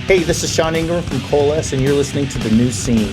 Hey, this is Sean Ingram from Coalesce, and you're listening to The New Scene.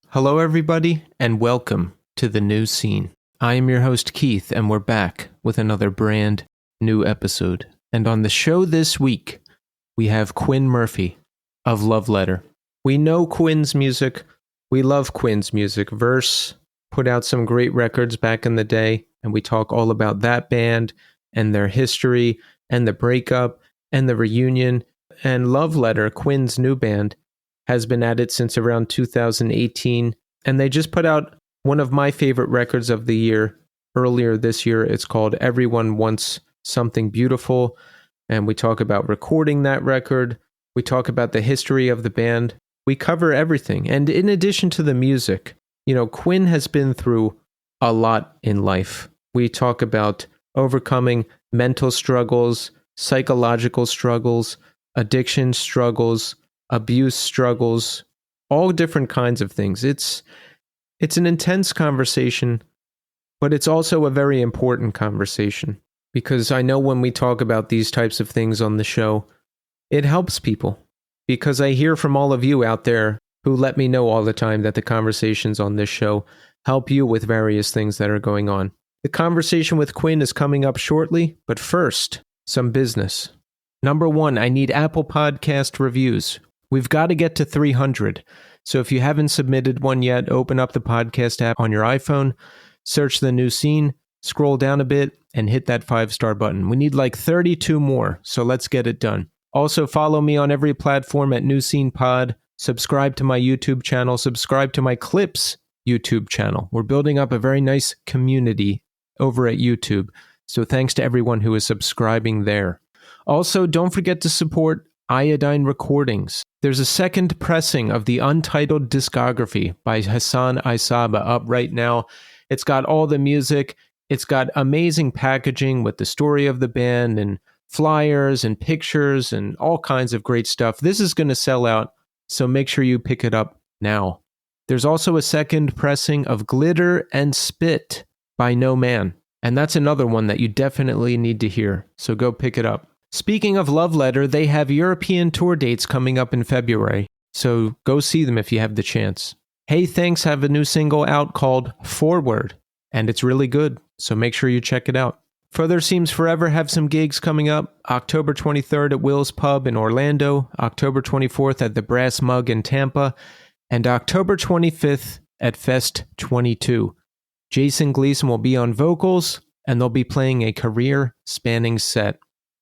Hello, everybody, and welcome to The New Scene. I am your host, Keith, and we're back with another brand new episode. And on the show this week, we have Quinn Murphy of Love Letter. We know Quinn's music. We love Quinn's music. Verse put out some great records back in the day, and we talk all about that band and their history and the breakup and the reunion. And Love Letter, Quinn's new band, has been at it since around 2018, and they just put out one of my favorite records of the year earlier this year. It's called Everyone Wants Something Beautiful, and we talk about recording that record. We talk about the history of the band. We cover everything, and in addition to the music, Quinn has been through a lot in life. We talk about overcoming mental struggles, psychological struggles, addiction struggles, abuse struggles, all different kinds of things. It's an intense conversation, but it's also a very important conversation, because I know when we talk about these types of things on the show, it helps people, because I hear from all of you out there who let me know all the time that the conversations on this show help you with various things that are going on. The conversation with Quinn is coming up shortly, but first, some business. Number one, I need Apple Podcast reviews. We've got to get to 300. So if you haven't submitted one yet, open up the podcast app on your iPhone, search The New Scene, scroll down a bit, and hit that 5-star button. We need like 32 more, so let's get it done. Also, follow me on every platform at New Scene Pod. Subscribe to my YouTube channel. Subscribe to my Clips YouTube channel. We're building up a very nice community over at YouTube. So thanks to everyone who is subscribing there. Also, don't forget to support Iodine Recordings. There's a second pressing of the Untitled discography by Hassan Aisaba up right now. It's got all the music. It's got amazing packaging with the story of the band and flyers and pictures and all kinds of great stuff. This is going to sell out, so make sure you pick it up now. There's also a second pressing of Glitter and Spit by No Man, and that's another one that you definitely need to hear, so go pick it up. Speaking of Love Letter, they have European tour dates coming up in February, so go see them if you have the chance. Hey Thanks have a new single out called Forward, and it's really good, so make sure you check it out. Further Seems Forever have some gigs coming up. October 23rd at Will's Pub in Orlando, October 24th at the Brass Mug in Tampa, and October 25th at Fest 22. Jason Gleason will be on vocals, and they'll be playing a career-spanning set.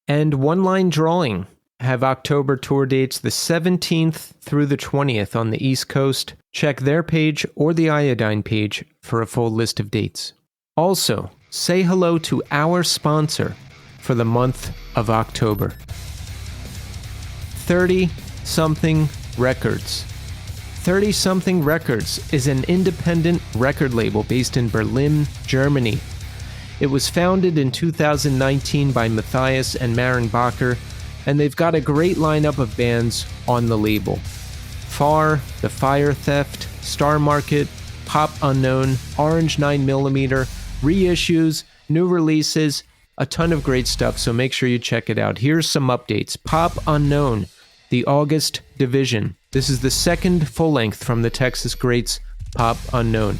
And One Line Drawing have October tour dates the 17th through the 20th on the East Coast. Check their page or the Iodine page for a full list of dates. Also, say hello to our sponsor for the month of October. 30-something Records. 30-something Records is an independent record label based in Berlin, Germany. It was founded in 2019 by Matthias and Maren Bacher, and they've got a great lineup of bands on the label. Far, The Fire Theft, Star Market, Pop Unknown, Orange 9mm, reissues, new releases, a ton of great stuff, so make sure you check it out. Here's some updates. Pop Unknown, The August Division. This is the second full-length from the Texas greats Pop Unknown.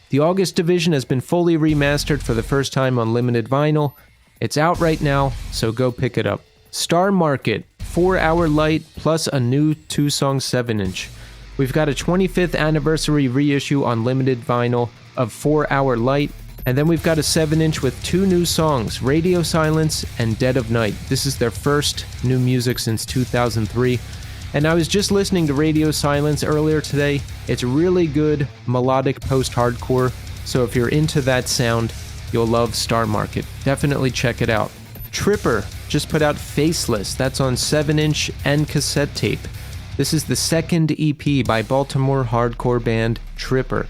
The August Division has been fully remastered for the first time on limited vinyl. It's out right now, so go pick it up. Star Market, 4-Hour Light, plus a new 2-song 7-inch. We've got a 25th anniversary reissue on limited vinyl of 4-Hour Light, and then we've got a 7-inch with 2 new songs, Radio Silence and Dead of Night. This is their first new music since 2003. And I was just listening to Radio Silence earlier today. It's really good melodic post-hardcore, so if you're into that sound, you'll love Star Market. Definitely check it out. Tripper just put out Faceless. That's on 7-inch and cassette tape. This is the second EP by Baltimore hardcore band Tripper.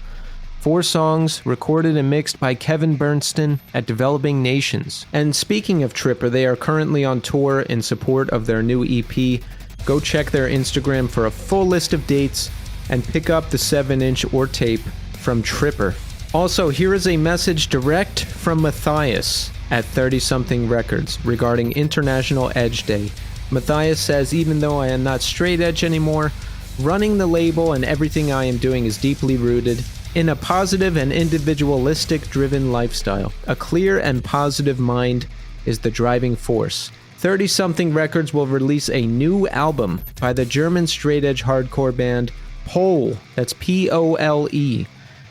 4 songs recorded and mixed by Kevin Bernstein at Developing Nations. And speaking of Tripper, they are currently on tour in support of their new EP. Go check their Instagram for a full list of dates and pick up the 7-inch or tape from Tripper. Also, here is a message direct from Matthias at 30-something Records regarding International Edge Day. Matthias says, even though I am not straight edge anymore, running the label and everything I am doing is deeply rooted in a positive and individualistic driven lifestyle. A clear and positive mind is the driving force. 30-something Records will release a new album by the German straight edge hardcore band Pole. That's Pole.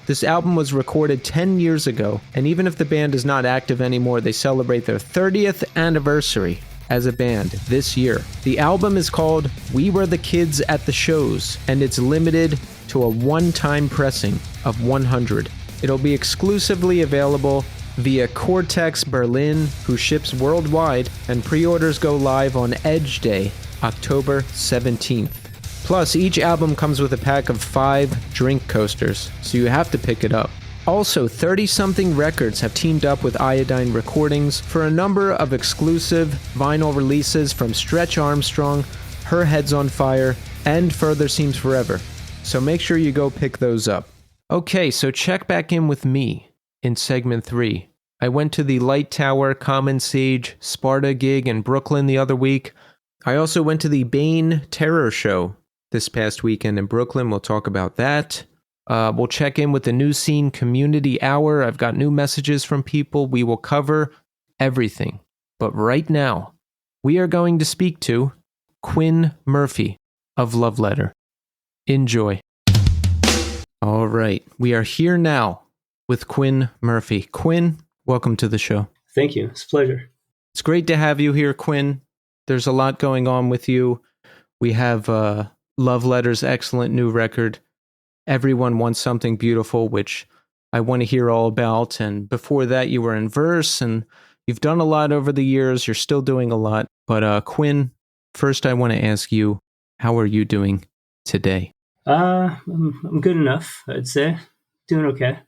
This album was recorded 10 years ago, and even if the band is not active anymore, they celebrate their 30th anniversary as a band this year. The album is called We Were the Kids at the Shows, and it's limited to a one-time pressing of 100. It'll be exclusively available via Cortex Berlin, who ships worldwide, and pre-orders go live on Edge Day, October 17th. Plus, each album comes with a pack of 5 drink coasters, so you have to pick it up. Also, 30-something Records have teamed up with Iodine Recordings for a number of exclusive vinyl releases from Stretch Armstrong, Her Head's on Fire, and Further Seems Forever. So make sure you go pick those up. Okay, so check back in with me in segment 3. I went to the Light Tower, Common Sage, Sparta gig in Brooklyn the other week. I also went to the Bane Terror Show this past weekend in Brooklyn. We'll talk about that. We'll check in with the New Scene Community Hour. I've got new messages from people. We will cover everything. But right now, we are going to speak to Quinn Murphy of Love Letter. Enjoy. All right, we are here now with Quinn Murphy. Quinn, welcome to the show. Thank you. It's a pleasure. It's great to have you here, Quinn. There's a lot going on with you. We have Love Letter's excellent new record, Everyone Wants Something Beautiful, which I want to hear all about. And before that, you were in Verse, and you've done a lot over the years. You're still doing a lot. But Quinn, first I want to ask you, how are you doing today? I'm good enough, I'd say. Doing okay.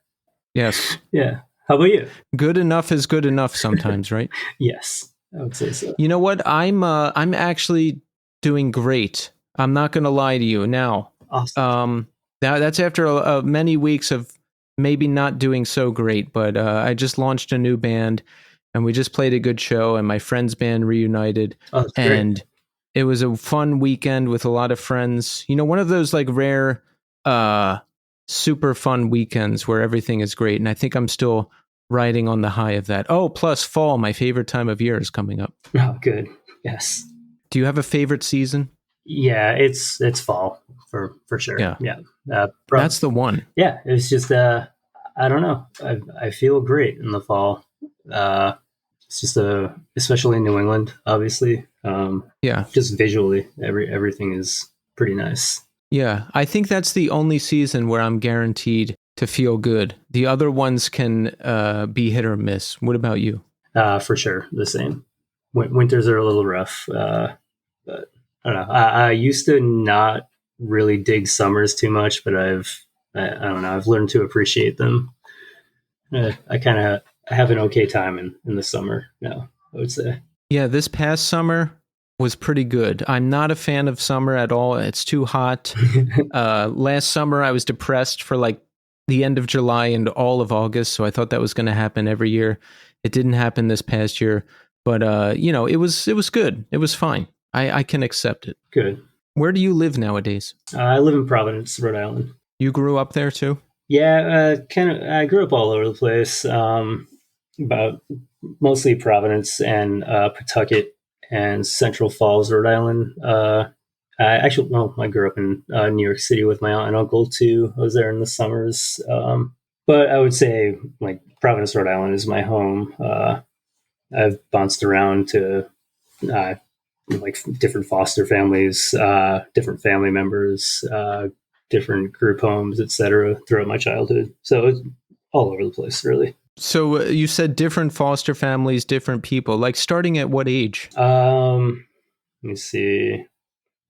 Yes. Yeah. How about you? Good enough is good enough sometimes, right? Yes, I would say so. You know what? I'm actually doing great. I'm not going to lie to you. Now, Awesome. that's after many weeks of maybe not doing so great, but I just launched a new band, and we just played a good show, and my friend's band reunited, Oh, that's great. and it was a fun weekend with a lot of friends. You know, one of those like rare, super fun weekends where everything is great, and I think I'm still riding on the high of that. Oh, plus fall, my favorite time of year, is coming up. Oh, good. Yes. Do you have a favorite season? Yeah, it's fall for sure. Yeah. That's the one. Yeah, it's just I don't know. I feel great in the fall. It's just especially in New England, obviously. Just visually, everything is pretty nice. Yeah, I think that's the only season where I'm guaranteed to feel good. The other ones can be hit or miss. What about you? For sure, the same. Winters are a little rough, but I don't know. I used to not really dig summers too much, but I don't know. I've learned to appreciate them. I kind of have an okay time in the summer now, I would say. Yeah, this past summer was pretty good. I'm not a fan of summer at all. It's too hot. Last summer, I was depressed for like the end of July and all of August, so I thought that was going to happen every year. It didn't happen this past year, but it was good. It was fine. I can accept it. Good. Where do you live nowadays? I live in Providence, Rhode Island. You grew up there too? Yeah, I grew up all over the place, but mostly Providence and Pawtucket and Central Falls, Rhode Island. I grew up in New York City with my aunt and uncle too. I was there in the summers. But I would say like Providence, Rhode Island is my home. I've bounced around to like different foster families, different family members, different group homes, etc. throughout my childhood. So it's all over the place, really. So you said different foster families, different people. Like starting at what age? Let me see.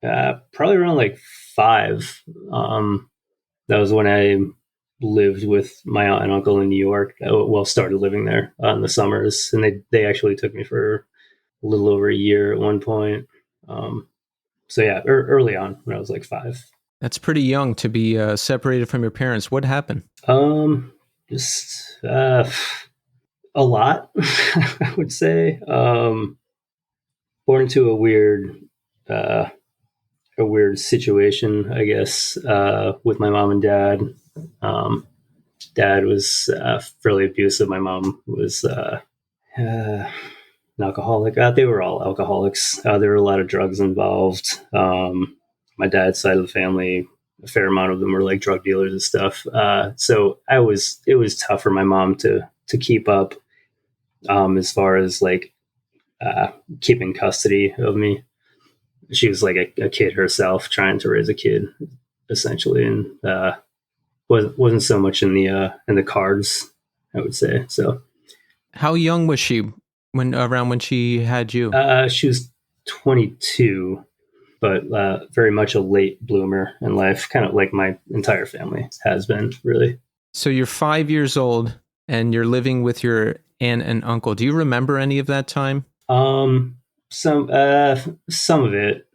Probably around like 5. That was when I lived with my aunt and uncle in New York. Well, started living there in the summers, and they actually took me for a little over a year at one point. So yeah, early on when I was like 5. That's pretty young to be separated from your parents. What happened? Just a lot, I would say. Born into uh, a weird situation, I guess, with my mom and dad. Dad was fairly abusive. My mom was an alcoholic. They were all alcoholics. There were a lot of drugs involved. My dad's side of the family, a fair amount of them were like drug dealers and stuff. So it was tough for my mom to keep up as far as like keeping custody of me. She was like a kid herself, trying to raise a kid, essentially, and wasn't so much in the cards, I would say. So, How young was she when she had you? she was 22, but very much a late bloomer in life, kind of like my entire family has been, really. So you're 5 years old and you're living with your aunt and uncle. Do you remember any of that time? Some of it.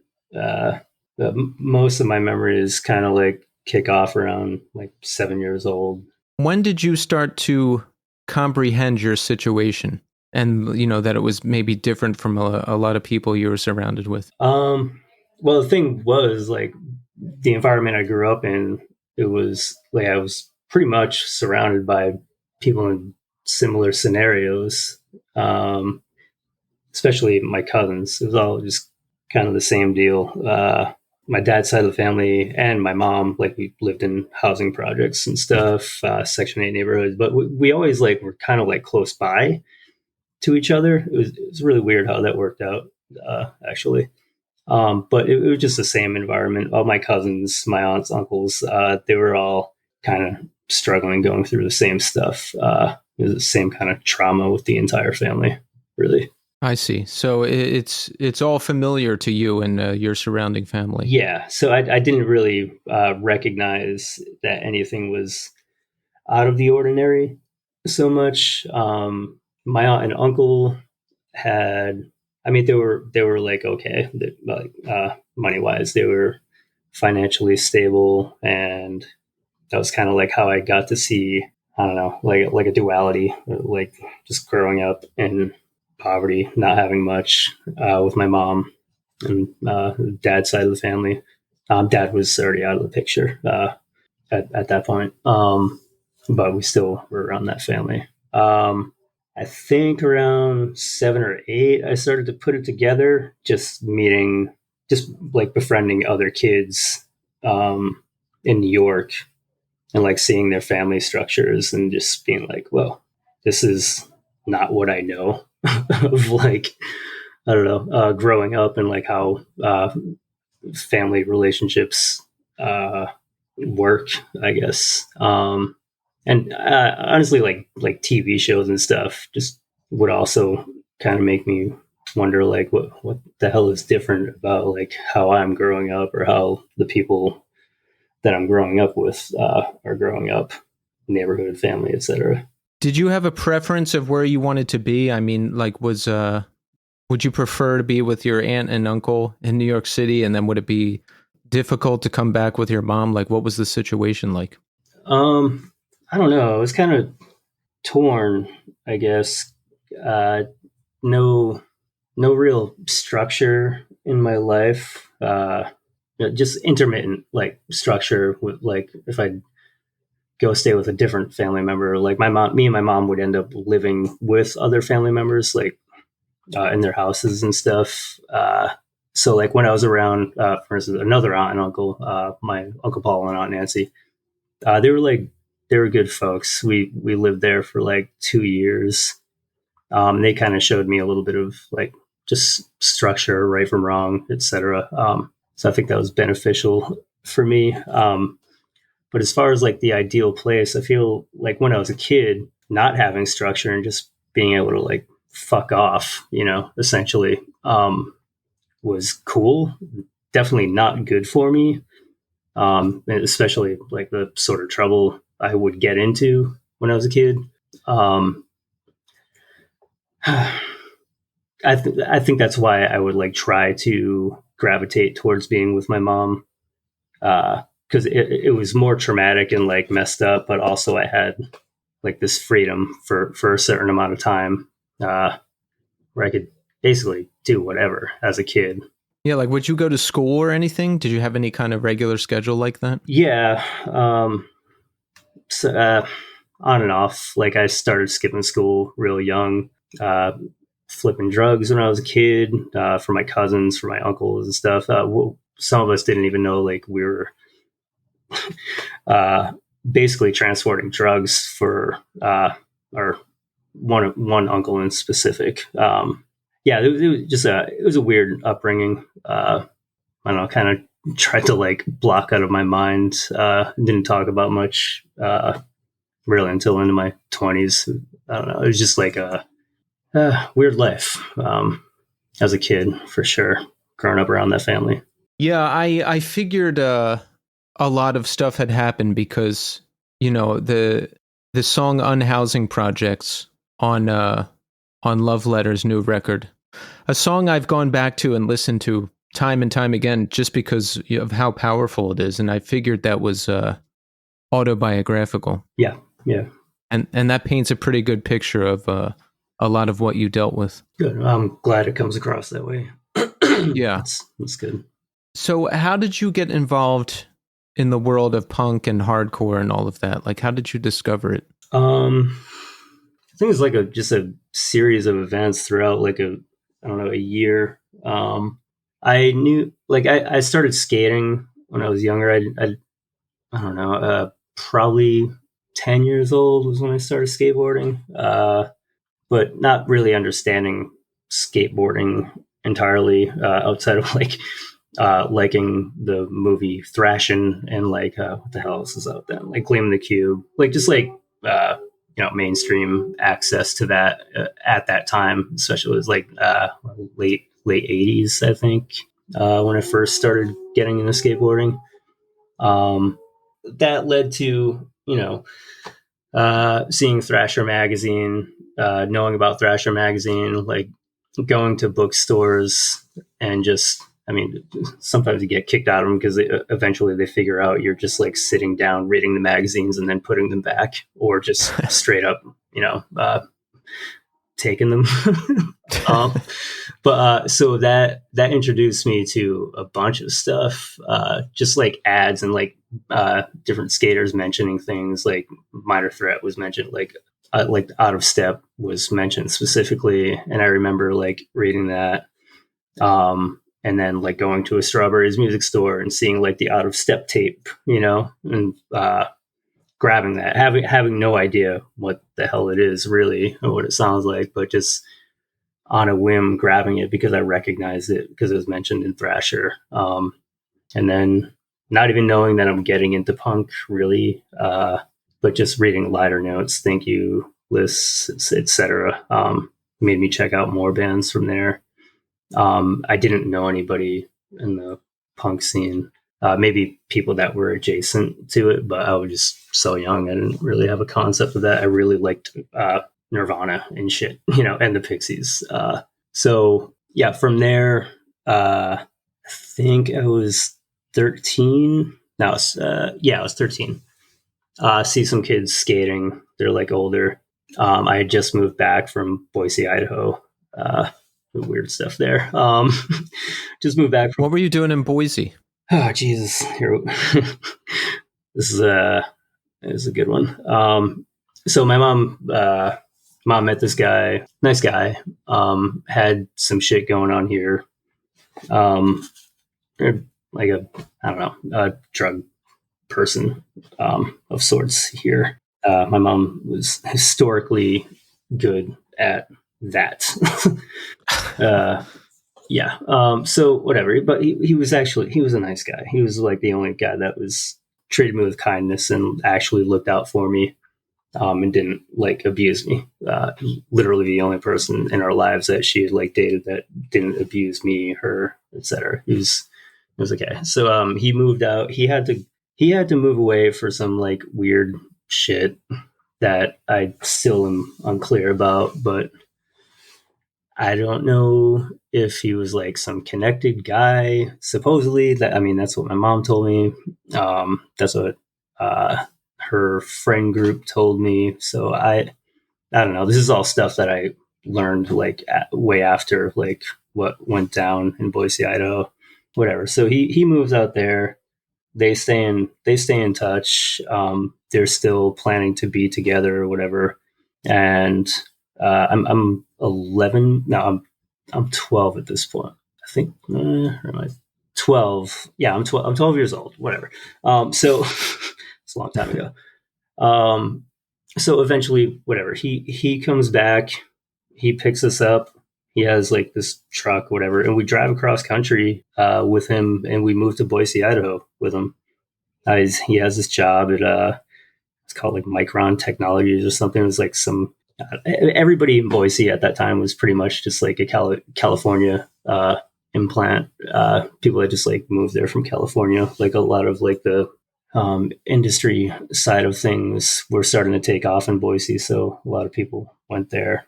Most of my memories kind of like kick off around like 7 years old. When did you start to comprehend your situation and, you know, that it was maybe different from a lot of people you were surrounded with? Well, the thing was like the environment I grew up in, it was like I was pretty much surrounded by people in similar scenarios. Especially my cousins. It was all just kind of the same deal. My dad's side of the family and my mom, like we lived in housing projects and stuff, Section 8 neighborhoods, but we always like were kind of like close by to each other. It was really weird how that worked out, actually. But it was just the same environment. All my cousins, my aunts, uncles, they were all kind of struggling, going through the same stuff. It was the same kind of trauma with the entire family, really. I see. So it's all familiar to you and your surrounding family. Yeah. So I didn't really recognize that anything was out of the ordinary so much. My aunt and uncle had, I mean, they were like, okay, like money wise, they were financially stable. And that was kind of like how I got to see, I don't know, like a duality, like just growing up in poverty, not having much, with my mom and dad's side of the family. Dad was already out of the picture at that point, but we still were around that family. I think around 7 or 8, I started to put it together, just like befriending other kids in New York and like seeing their family structures and just being like, well, this is not what I know of like, I don't know, growing up and like how family relationships work, I guess. And honestly, like TV shows and stuff just would also kind of make me wonder, like, what the hell is different about like how I'm growing up or how the people that I'm growing up with are growing up, neighborhood, family, etc. Did you have a preference of where you wanted to be? I mean, like, would you prefer to be with your aunt and uncle in New York City, and then would it be difficult to come back with your mom? Like, what was the situation like? I don't know. It was kind of torn, I guess. No real structure in my life. Just intermittent like structure with like if I go stay with a different family member, like me and my mom would end up living with other family members, like in their houses and stuff. So like when I was around, for instance, another aunt and uncle, my Uncle Paul and Aunt Nancy, they were good folks. We lived there for like 2 years. They kind of showed me a little bit of like just structure, right from wrong, etc. So I think that was beneficial for me. But as far as like the ideal place, I feel like when I was a kid, not having structure and just being able to like fuck off, essentially, was cool. Definitely not good for me, especially like the sort of trouble I would get into when I was a kid. I think that's why I would like try to gravitate towards being with my mom, because it was more traumatic and like messed up, but also I had like this freedom for a certain amount of time, where I could basically do whatever as a kid. Yeah, like would you go to school or anything? Did you have any kind of regular schedule like that? Yeah, so, on and off. Like I started skipping school real young, flipping drugs when I was a kid, for my cousins, for my uncles and stuff. Some of us didn't even know like we were basically transporting drugs for our one uncle in specific. Yeah, it was just it was a weird upbringing. I don't know, kind of tried to like block out of my mind. Didn't talk about much really until into my 20s. I don't know. It was just like a weird life as a kid, for sure, growing up around that family. Yeah, I figured a lot of stuff had happened because, you know, the song Unhousing Projects on Love Letter's new record, a song I've gone back to and listened to time and time again just because of how powerful it is, and I figured that was autobiographical. Yeah. And that paints a pretty good picture of a lot of what you dealt with. Good. I'm glad it comes across that way. Yeah. That's good. So how did you get involved in the world of punk and hardcore and all of that? Like, how did you discover it? I think it's like just a series of events throughout like a year. I knew like I started skating when I was younger. I don't know, probably 10 years old was when I started skateboarding, but not really understanding skateboarding entirely, outside of like liking the movie Thrashin' and like what the hell else is out there? Like Gleam the Cube, like just like mainstream access to that at that time, especially it was like late 80s, I think, when I first started getting into skateboarding. That led to seeing Thrasher magazine, knowing about Thrasher magazine, like going to bookstores and just, I mean, sometimes you get kicked out of them because eventually they figure out you're just like sitting down, reading the magazines and then putting them back, or just straight up, taking them. But so that introduced me to a bunch of stuff, just like ads and like different skaters mentioning things. Like Minor Threat was mentioned, like Out of Step was mentioned specifically, and I remember like reading that, and then like going to a Strawberries music store and seeing like the Out of Step tape, and grabbing that, having no idea what the hell it is really or what it sounds like, but just on a whim grabbing it because I recognized it because it was mentioned in Thrasher. And then not even knowing that I'm getting into punk really, but just reading liner notes, thank you lists, etc., made me check out more bands from there. I didn't know anybody in the punk scene, maybe people that were adjacent to it, but I was just so young. I didn't really have a concept of that. I really liked Nirvana and shit, and the Pixies. So yeah, from there, I think I was 13. No, I was 13. See some kids skating. They're like older. I had just moved back from Boise, Idaho. Weird stuff there. Just moved back from. What were you doing in Boise? Oh Jesus! Here, this is a good one. So my mom met this guy, nice guy. Had some shit going on here. Like I don't know, a drug person of sorts here. My mom was historically good at that. Yeah. So whatever, but he was a nice guy. He was like the only guy that was treated me with kindness and actually looked out for me, and didn't like abuse me. Literally the only person in our lives that she had like dated that didn't abuse me, her, etc. It was okay. So he moved out. He had to move away for some like weird shit that I still am unclear about, but I don't know if he was like some connected guy. Supposedly, that's what my mom told me. That's what her friend group told me. So I don't know. This is all stuff that I learned like way after like what went down in Boise, Idaho, whatever. So he moves out there. They stay in touch. They're still planning to be together or whatever. And I'm 11. No, I'm 12 at this point. I think. Or am I 12? Yeah, I'm 12. I'm 12 years old. Whatever. So it's a long time ago. So eventually, whatever, he comes back, he picks us up. He has like this truck, whatever, and we drive across country with him, and we move to Boise, Idaho, with him. He has this job at it's called like Micron Technologies or something. It was like some everybody in Boise at that time was pretty much just like a California implant. People that just like moved there from California. Like a lot of like the industry side of things were starting to take off in Boise, so a lot of people went there.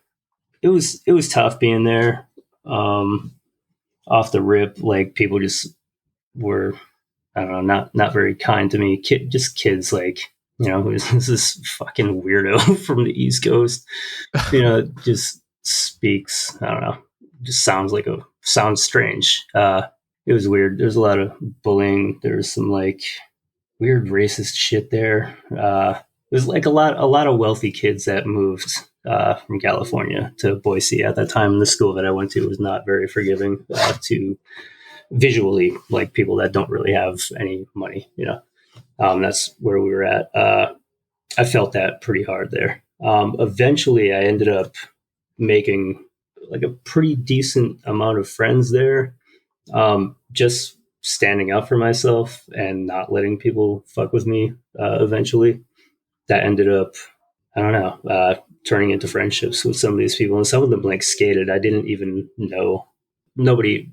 It was tough being there. Off the rip, like people just were, I don't know, not very kind to me. Just kids, like, who's this fucking weirdo from the East Coast? Just speaks. I don't know. Just sounds strange. It was weird. There's a lot of bullying. There's some like weird racist shit there. There's like a lot of wealthy kids that moved from California to Boise at that time. The school that I went to was not very forgiving to visually, like people that don't really have any money. That's where we were at. I felt that pretty hard there. Eventually, I ended up making like a pretty decent amount of friends there. Just standing up for myself and not letting people fuck with me. Eventually, that ended up, I don't know, turning into friendships with some of these people, and some of them like skated. I didn't even know. Nobody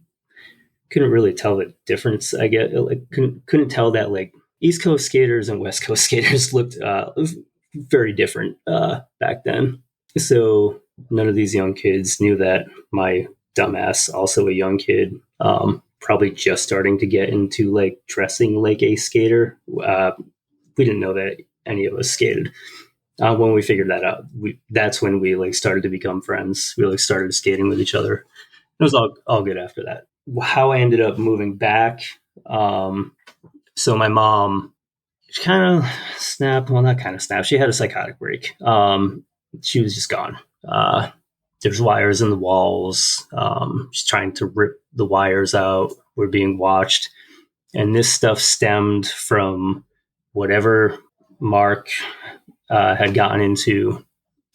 couldn't really tell the difference. I get like couldn't tell that like East Coast skaters and West Coast skaters looked very different back then. So none of these young kids knew that my dumbass, also a young kid, probably just starting to get into like dressing like a skater. We didn't know that any of us skated. When we figured that out, that's when we like started to become friends. We like started skating with each other. It was all good after that. How I ended up moving back. So my mom, she kind of snapped. Well, not kind of snapped. She had a psychotic break. She was just gone. There's wires in the walls. She's trying to rip the wires out. We're being watched. And this stuff stemmed from whatever Mark had gotten into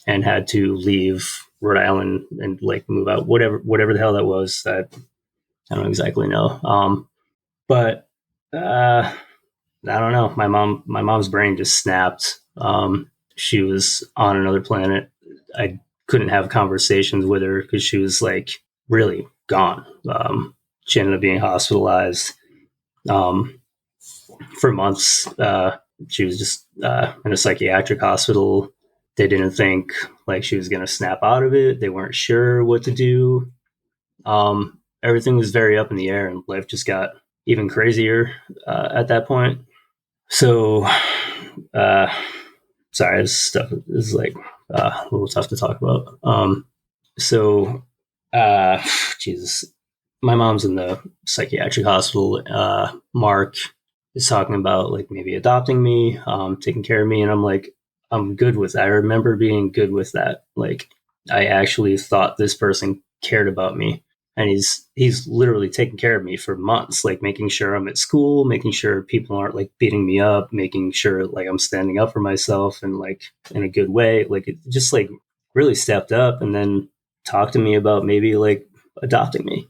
and had to leave Rhode Island and like move out, whatever the hell that was. That I don't exactly know. But I don't know. My mom's brain just snapped. She was on another planet. I couldn't have conversations with her because she was like really gone. She ended up being hospitalized for months. She was just in a psychiatric hospital. They didn't think like she was going to snap out of it. They weren't sure what to do. Everything was very up in the air, and life just got even crazier at that point. So, sorry, this stuff is like a little tough to talk about. Jesus, my mom's in the psychiatric hospital. Mark is talking about like maybe adopting me, taking care of me, and I'm like, I'm good with that. I remember being good with that. Like, I actually thought this person cared about me. And he's literally taking care of me for months, like making sure I'm at school, making sure people aren't like beating me up, making sure like I'm standing up for myself and like in a good way. Like it just like really stepped up and then talked to me about maybe like adopting me.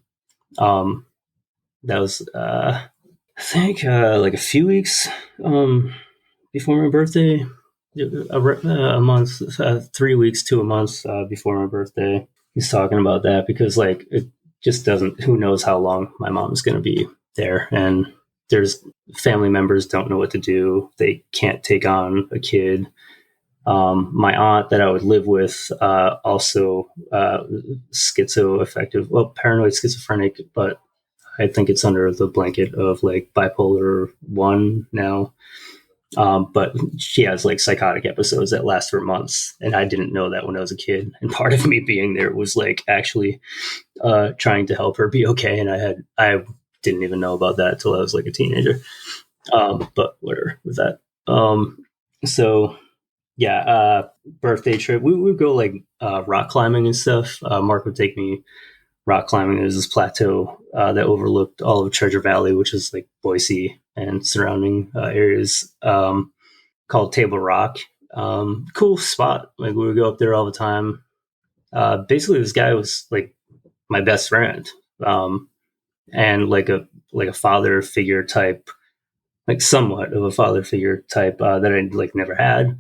That was I think like a few weeks before my birthday, a month, 3 weeks to a month before my birthday. He's talking about that because like it just doesn't, who knows how long my mom's going to be there. And there's family members don't know what to do. They can't take on a kid. My aunt that I would live with also schizoaffective, well, paranoid schizophrenic, but I think it's under the blanket of like bipolar 1 now. But she has like psychotic episodes that last for months, and I didn't know that when I was a kid. And part of me being there was like actually trying to help her be okay, and I didn't even know about that until I was like a teenager. But whatever with that. So yeah, birthday trip. We would go like rock climbing and stuff. Mark would take me rock climbing. There's this plateau that overlooked all of Treasure Valley, which is like Boise and surrounding areas, called Table Rock. Cool spot. Like we would go up there all the time. Basically, this guy was like my best friend, and like a father figure type, like somewhat of a father figure type that I like never had.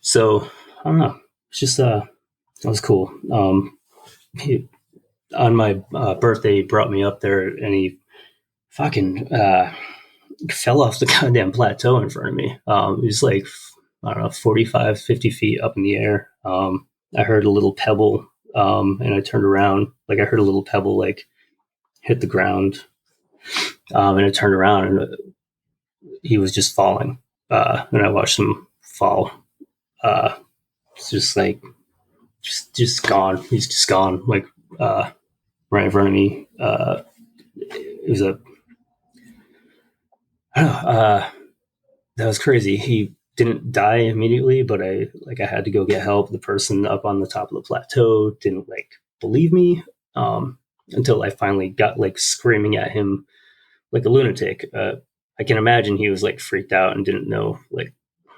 So I don't know. It's just that was cool. He, on my birthday, he brought me up there, and he fucking fell off the goddamn plateau in front of me. He was like, I don't know, 45, 50 feet up in the air. I heard a little pebble, and I turned around. Like I heard a little pebble like hit the ground, and I turned around, and he was just falling. And I watched him fall. It's just like, just gone. He's just gone. Like right in front of me. It was I don't know, that was crazy. He didn't die immediately, but I had to go get help. The person up on the top of the plateau didn't like believe me, until I finally got like screaming at him like a lunatic. I can imagine he was like freaked out and didn't know like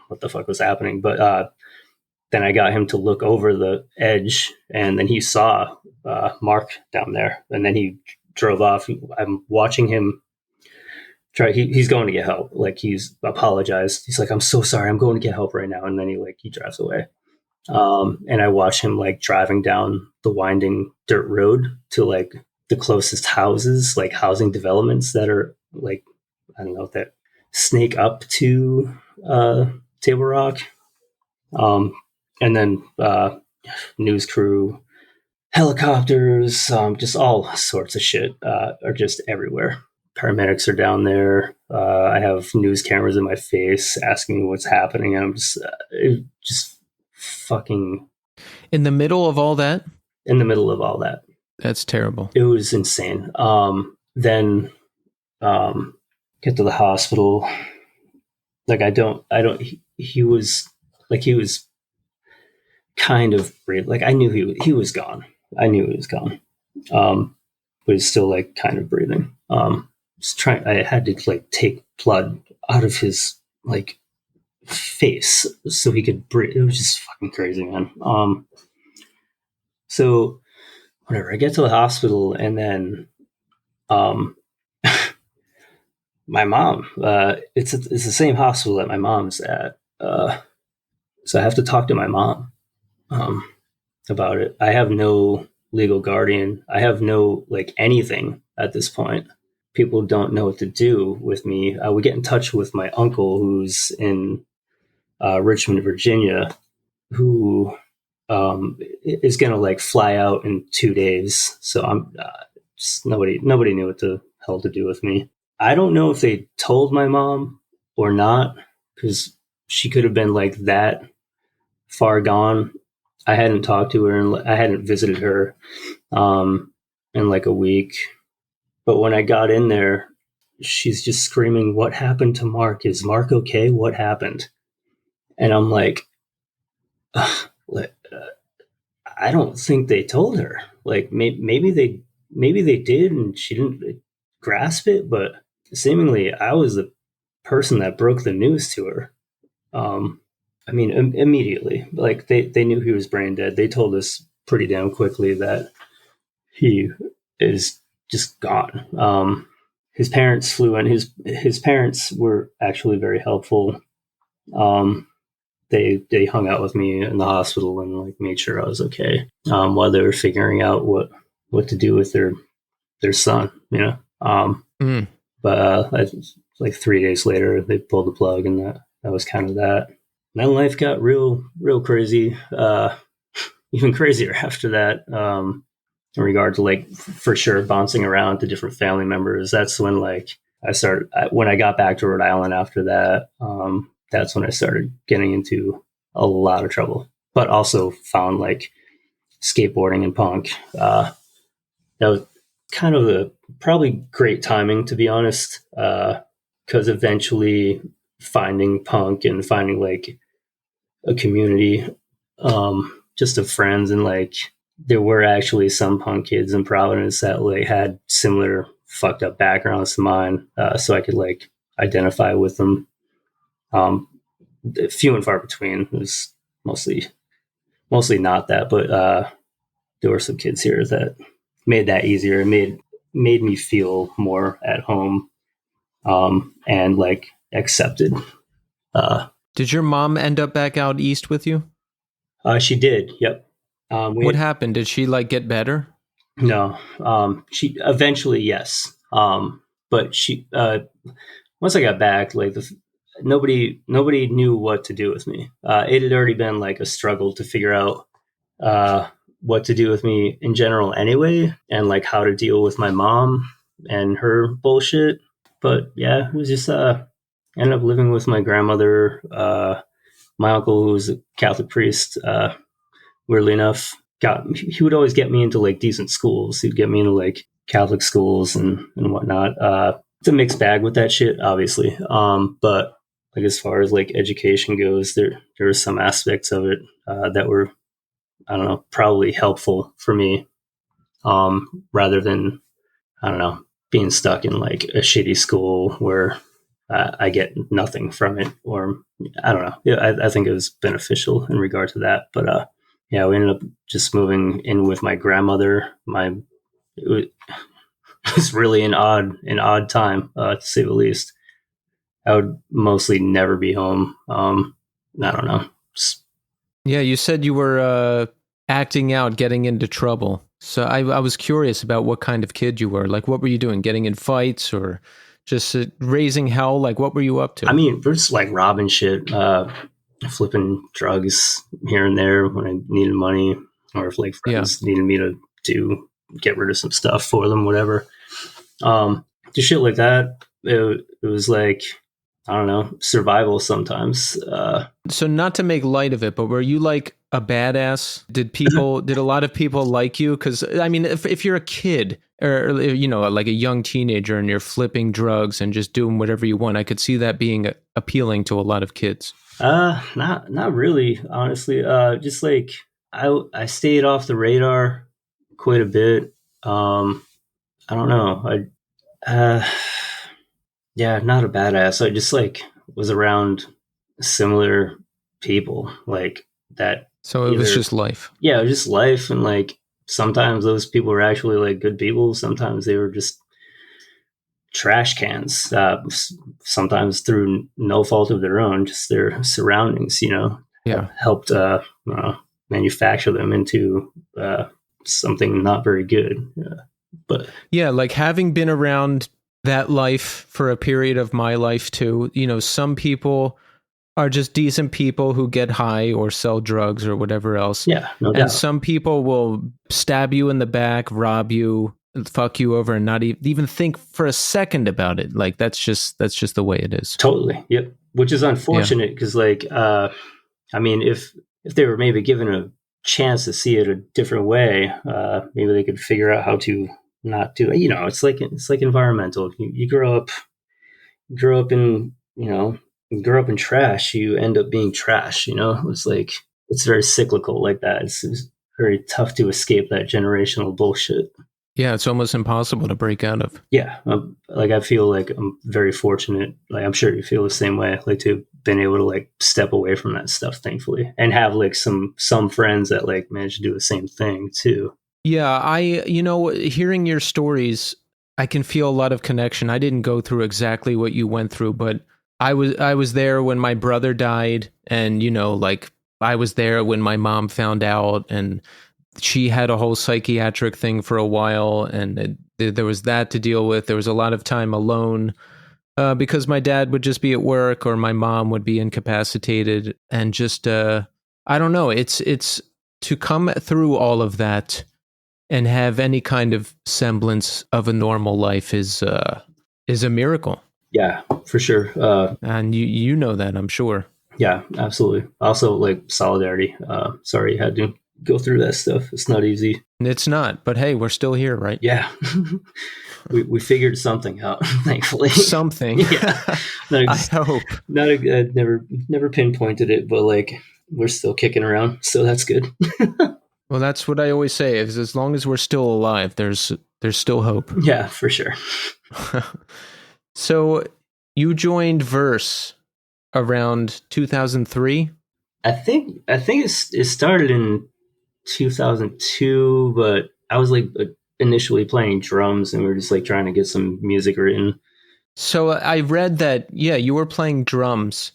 what the fuck was happening. But then I got him to look over the edge, and then he saw Mark down there, and then he drove off. I'm watching him try. He's going to get help. Like he's apologized. He's like, "I'm so sorry. I'm going to get help right now." And then he drives away. And I watch him like driving down the winding dirt road to like the closest houses, like housing developments that are like, I don't know, that snake up to Table Rock. And then news crew, helicopters, just all sorts of shit are just everywhere. Paramedics are down there. I have news cameras in my face asking me what's happening. And I'm just fucking in the middle of all that. In the middle of all that. That's terrible. It was insane. Then get to the hospital. Like he was kind of breathing. Like I knew he was gone. I knew he was gone. But he's still like kind of breathing. I had to like take blood out of his like face so he could breathe. It was just fucking crazy, man. So whatever, I get to the hospital, and then my mom, it's the same hospital that my mom's at. So I have to talk to my mom about it. I have no legal guardian. I have no like anything at this point. People don't know what to do with me. We get in touch with my uncle, who's in Richmond, Virginia, who is going to like fly out in 2 days. So I'm just nobody knew what the hell to do with me. I don't know if they told my mom or not, because she could have been like that far gone. I hadn't talked to her, and I hadn't visited her in like a week. But when I got in there, she's just screaming, "What happened to Mark? Is Mark okay? What happened?" And I'm like, I don't think they told her. Like maybe they did, and she didn't grasp it. But seemingly, I was the person that broke the news to her. I mean, immediately. Like they knew he was brain dead. They told us pretty damn quickly that he is just gone. His parents flew in. His parents were actually very helpful. They hung out with me in the hospital and like made sure I was okay while they were figuring out what to do with their son, you know. But like 3 days later, they pulled the plug, and that was kind of that. then life got real crazy. Even crazier after that. In regard to like for sure bouncing around to different family members. That's when like when I got back to Rhode Island after that. That's when I started getting into a lot of trouble, but also found like skateboarding and punk. That was kind of probably great timing, to be honest, because eventually finding punk and finding like a community, just of friends, and like there were actually some punk kids in Providence that like had similar fucked up backgrounds to mine, so I could like identify with them. Few and far between. It was mostly not that, but there were some kids here that made that easier. It made me feel more at home, and like accepted. Did your mom end up back out east with you? She did. Yep. What happened? Did she like get better? No. She eventually, yes. But she once I got back, like nobody knew what to do with me. It had already been like a struggle to figure out what to do with me in general anyway, and like how to deal with my mom and her bullshit. But yeah, it was just ended up living with my grandmother, my uncle, who was a Catholic priest. Weirdly enough, he would always get me into like decent schools. He'd get me into like Catholic schools and whatnot. It's a mixed bag with that shit, obviously. But like as far as like education goes, there were some aspects of it that were, I don't know, probably helpful for me, rather than, I don't know, being stuck in like a shitty school where I get nothing from it, or I don't know. Yeah, I think it was beneficial in regard to that. But yeah, we ended up just moving in with my grandmother. It was really an odd time, to say the least. I would mostly never be home. I don't know. Yeah, you said you were acting out, getting into trouble. So I was curious about what kind of kid you were. Like, what were you doing? Getting in fights or just raising hell? Like, what were you up to? I mean, we're just like robbing shit, flipping drugs here and there when I needed money, or if like friends needed me to get rid of some stuff for them, whatever. Just shit like that. It was like, I don't know, survival sometimes. So not to make light of it, but were you like a badass? Did a lot of people like you? Because I mean, if you're a kid or, you know, like a young teenager and you're flipping drugs and just doing whatever you want, I could see that being appealing to a lot of kids. Not really, honestly. Just like I stayed off the radar quite a bit. I don't know. Yeah, not a badass. I just like was around similar people like that. So it was just life. Yeah, it was just life, and like sometimes those people were actually like good people. Sometimes they were just trash cans. Sometimes through no fault of their own, just their surroundings. Helped manufacture them into something not very good. But yeah, like having been around that life for a period of my life too, you know, some people are just decent people who get high or sell drugs or whatever else. Yeah, no doubt. And some people will stab you in the back, rob you, fuck you over, and not even think for a second about it. Like that's just the way it is. Totally. Yep. Which is unfortunate because, like, I mean, if they were maybe given a chance to see it a different way, maybe they could figure out how to not do it. You know, it's like environmental. You grow up in, you grow up in trash, you end up being trash. You know, it's like it's very cyclical like that. It's very tough to escape that generational bullshit. Yeah, it's almost impossible to break out of. Yeah, like I feel like I'm very fortunate. Like I'm sure you feel the same way. Like to have been able to like step away from that stuff, thankfully, and have like some friends that like managed to do the same thing too. Yeah, hearing your stories, I can feel a lot of connection. I didn't go through exactly what you went through, but I was there when my brother died, and like I was there when my mom found out, and she had a whole psychiatric thing for a while, and there was that to deal with. There was a lot of time alone because my dad would just be at work or my mom would be incapacitated, and just I don't know. It's to come through all of that and have any kind of semblance of a normal life is a miracle. Yeah, for sure. And you know that, I'm sure. Yeah, absolutely. Also, like, solidarity. Sorry you had to go through that stuff. It's not easy. It's not, but hey, we're still here, right? Yeah. we figured something out, thankfully. Something. Yeah. I hope. Never pinpointed it, but like, we're still kicking around, so that's good. Well, that's what I always say, is as long as we're still alive, there's still hope. Yeah, for sure. So you joined Verse around 2003? I think it started in 2002, but I was like initially playing drums, and we were just like trying to get some music written. So I read that, yeah, you were playing drums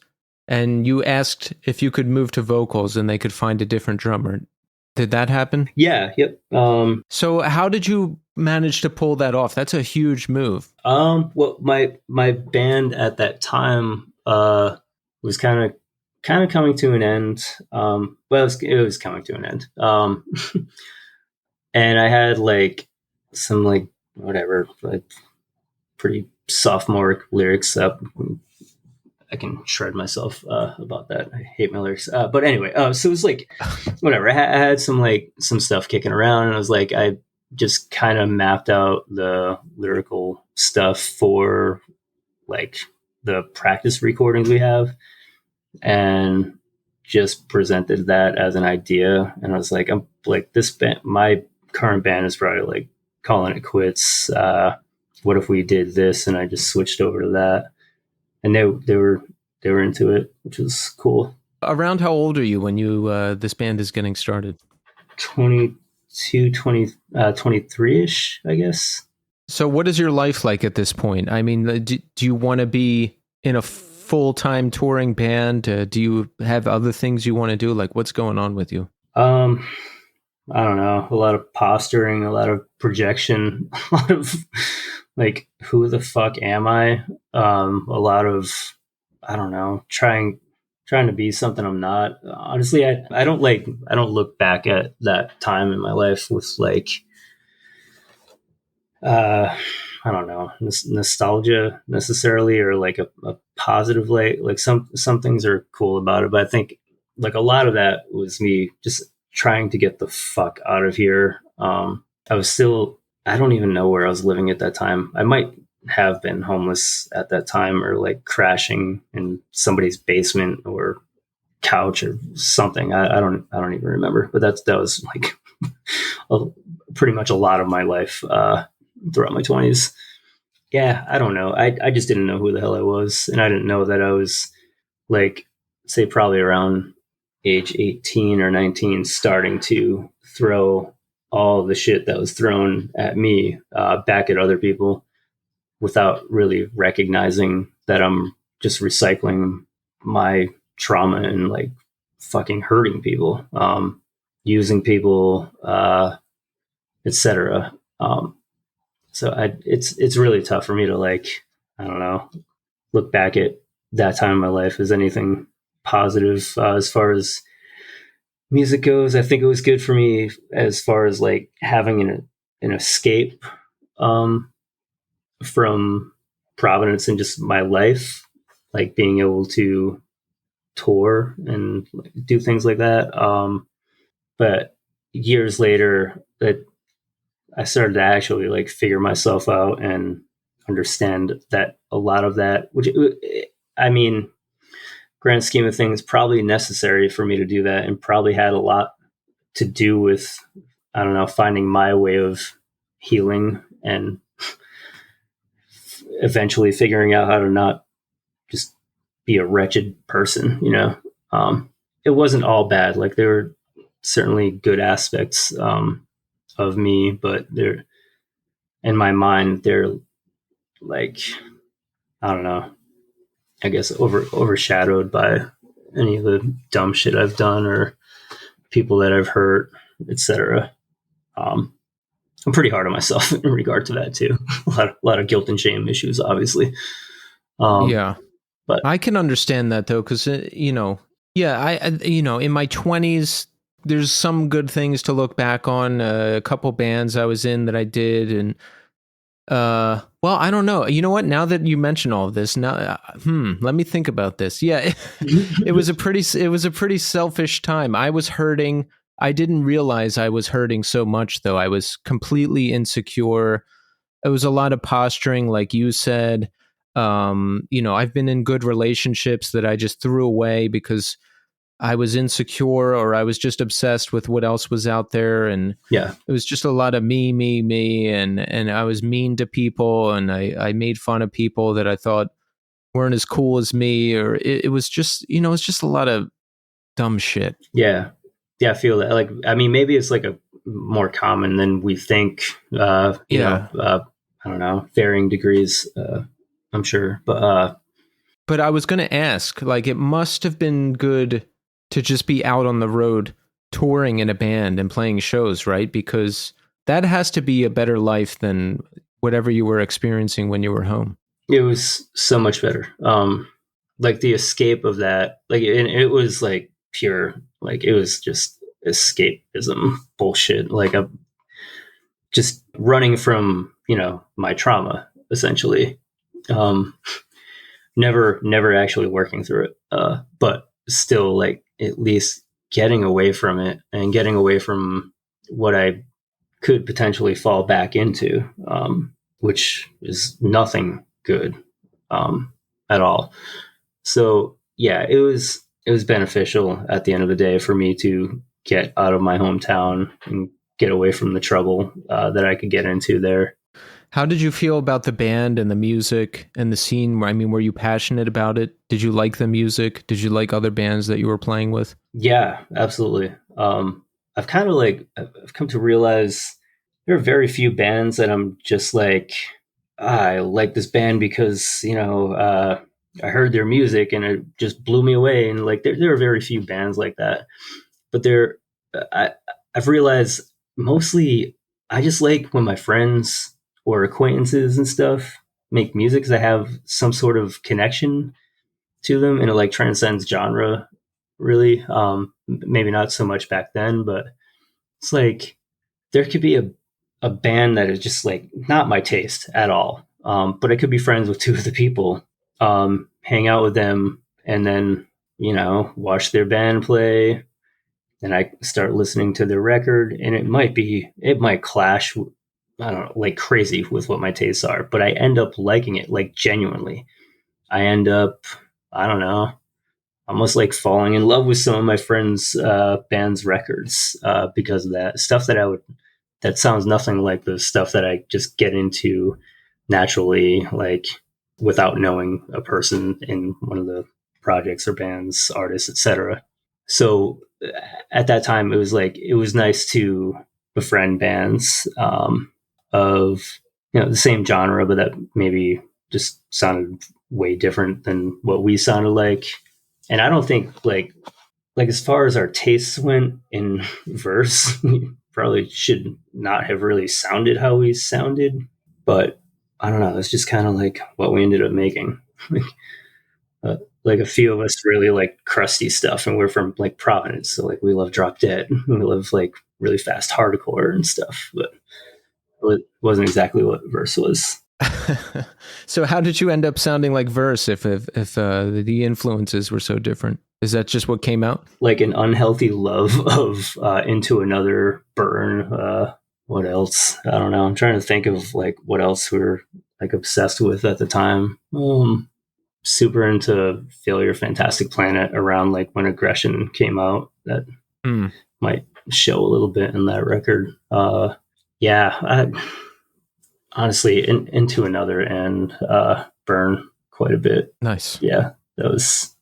and you asked if you could move to vocals and they could find a different drummer. Did that happen? Yeah, yep. So how did you manage to pull that off? That's a huge move. Well, my band at that time was kind of coming to an end. Well, it was coming to an end. And I had like some like whatever, like pretty sophomoric lyrics up. I can shred myself about that. I hate my lyrics. But anyway, so it was like whatever. I had some stuff kicking around, and I was like, I just kind of mapped out the lyrical stuff for like the practice recordings we have, and just presented that as an idea. And I was like, I'm like, this band, my current band is probably like calling it quits. What if we did this? And I just switched over to that, and they were into it, which was cool. Around how old are you when you this band is getting started? 22, 23-ish, I guess. So what is your life like at this point? I mean, do you want to be in a full-time touring band? Do you have other things you want to do? Like, what's going on with you? I don't know. A lot of posturing, a lot of projection, a lot of like, who the fuck am I? A lot of, I don't know, trying to be something I'm not. Honestly, I don't look back at that time in my life with like, I don't know, nostalgia necessarily, or like a positive light. Like some things are cool about it, but I think like a lot of that was me just trying to get the fuck out of here. I don't even know where I was living at that time. I might have been homeless at that time, or like crashing in somebody's basement or couch or something. I don't even remember, but that was like pretty much a lot of my life throughout my 20s. Yeah, I don't know. I just didn't know who the hell I was, and I didn't know that I was like, say, probably around age 18 or 19, starting to throw all the shit that was thrown at me back at other people, without really recognizing that I'm just recycling my trauma and like fucking hurting people, using people, etc. So it's really tough for me to like, I don't know, look back at that time in my life as anything positive as far as music goes. I think it was good for me as far as like having an escape from Providence and just my life, like being able to tour and do things like that. But years later, that I started to actually like figure myself out and understand that a lot of that, which I mean, grand scheme of things, probably necessary for me to do that, and probably had a lot to do with, I don't know, finding my way of healing and eventually figuring out how to not just be a wretched person, you know. It wasn't all bad. Like, there were certainly good aspects of me, but they're, in my mind, they're like, I don't know, I guess overshadowed by any of the dumb shit I've done or people that I've hurt, etc. I'm pretty hard on myself in regard to that too. A lot of guilt and shame issues, obviously. Yeah. But I can understand that though, because in my 20s, there's some good things to look back on. A couple bands I was in that I did, and well, I don't know. You know what? Now that you mention all of this, now, let me think about this. Yeah, it was a pretty selfish time. I was hurting. I didn't realize I was hurting so much, though. I was completely insecure. It was a lot of posturing, like you said. I've been in good relationships that I just threw away because I was insecure or I was just obsessed with what else was out there. And yeah, it was just a lot of me. And I was mean to people, and I made fun of people that I thought weren't as cool as me, or it was just, it's just a lot of dumb shit. yeah, I feel that. Like, I mean, maybe it's like a more common than we think. I don't know, varying degrees. I'm sure, but I was going to ask, like, it must have been good to just be out on the road touring in a band and playing shows, right? Because that has to be a better life than whatever you were experiencing when you were home. it was so much better. Like the escape of that, like, and it was like pure, like it was just escapism bullshit. Like just running from, my trauma essentially. Um, never actually working through it. But still, like, at least getting away from it and getting away from what I could potentially fall back into, which is nothing good, at all. So yeah, it was beneficial at the end of the day for me to get out of my hometown and get away from the trouble that I could get into there. How did you feel about the band and the music and the scene? I mean, were you passionate about it? Did you like the music? Did you like other bands that you were playing with? Yeah, absolutely. I've come to realize there are very few bands that I'm just like, I like this band because, I heard their music and it just blew me away. And like, there are very few bands like that, but I, I've realized mostly I just like when my friends or acquaintances and stuff make music because I have some sort of connection to them, and it like transcends genre really. Maybe not so much back then, but it's like there could be a band that is just like not my taste at all. But I could be friends with two of the people, hang out with them, and then, watch their band play. And I start listening to their record, and it might clash, I don't know, like crazy with what my tastes are, but I end up liking it, like genuinely. I end up, I don't know, almost like falling in love with some of my friends' band's records because of that stuff that sounds nothing like the stuff that I just get into naturally, like without knowing a person in one of the projects or bands, artists, etc. So at that time, it was nice to befriend bands of, the same genre, but that maybe just sounded way different than what we sounded like. And I don't think like as far as our tastes went in verse, we probably should not have really sounded how we sounded. But I don't know. It's just kind of like what we ended up making. Like a few of us really like crusty stuff, and we're from like Providence, so like we love Drop Dead. We love like really fast hardcore and stuff, but it wasn't exactly what verse was. So how did you end up sounding like Verse if the influences were so different? Is that just what came out? Like an unhealthy love of Into Another, Burn. What else? I don't know. I'm trying to think of like what else we were like obsessed with at the time. Super into Failure, Fantastic Planet around like when Aggression came out. That might show a little bit in that record. Honestly, Into Another and Burn quite a bit. Nice. Yeah, that was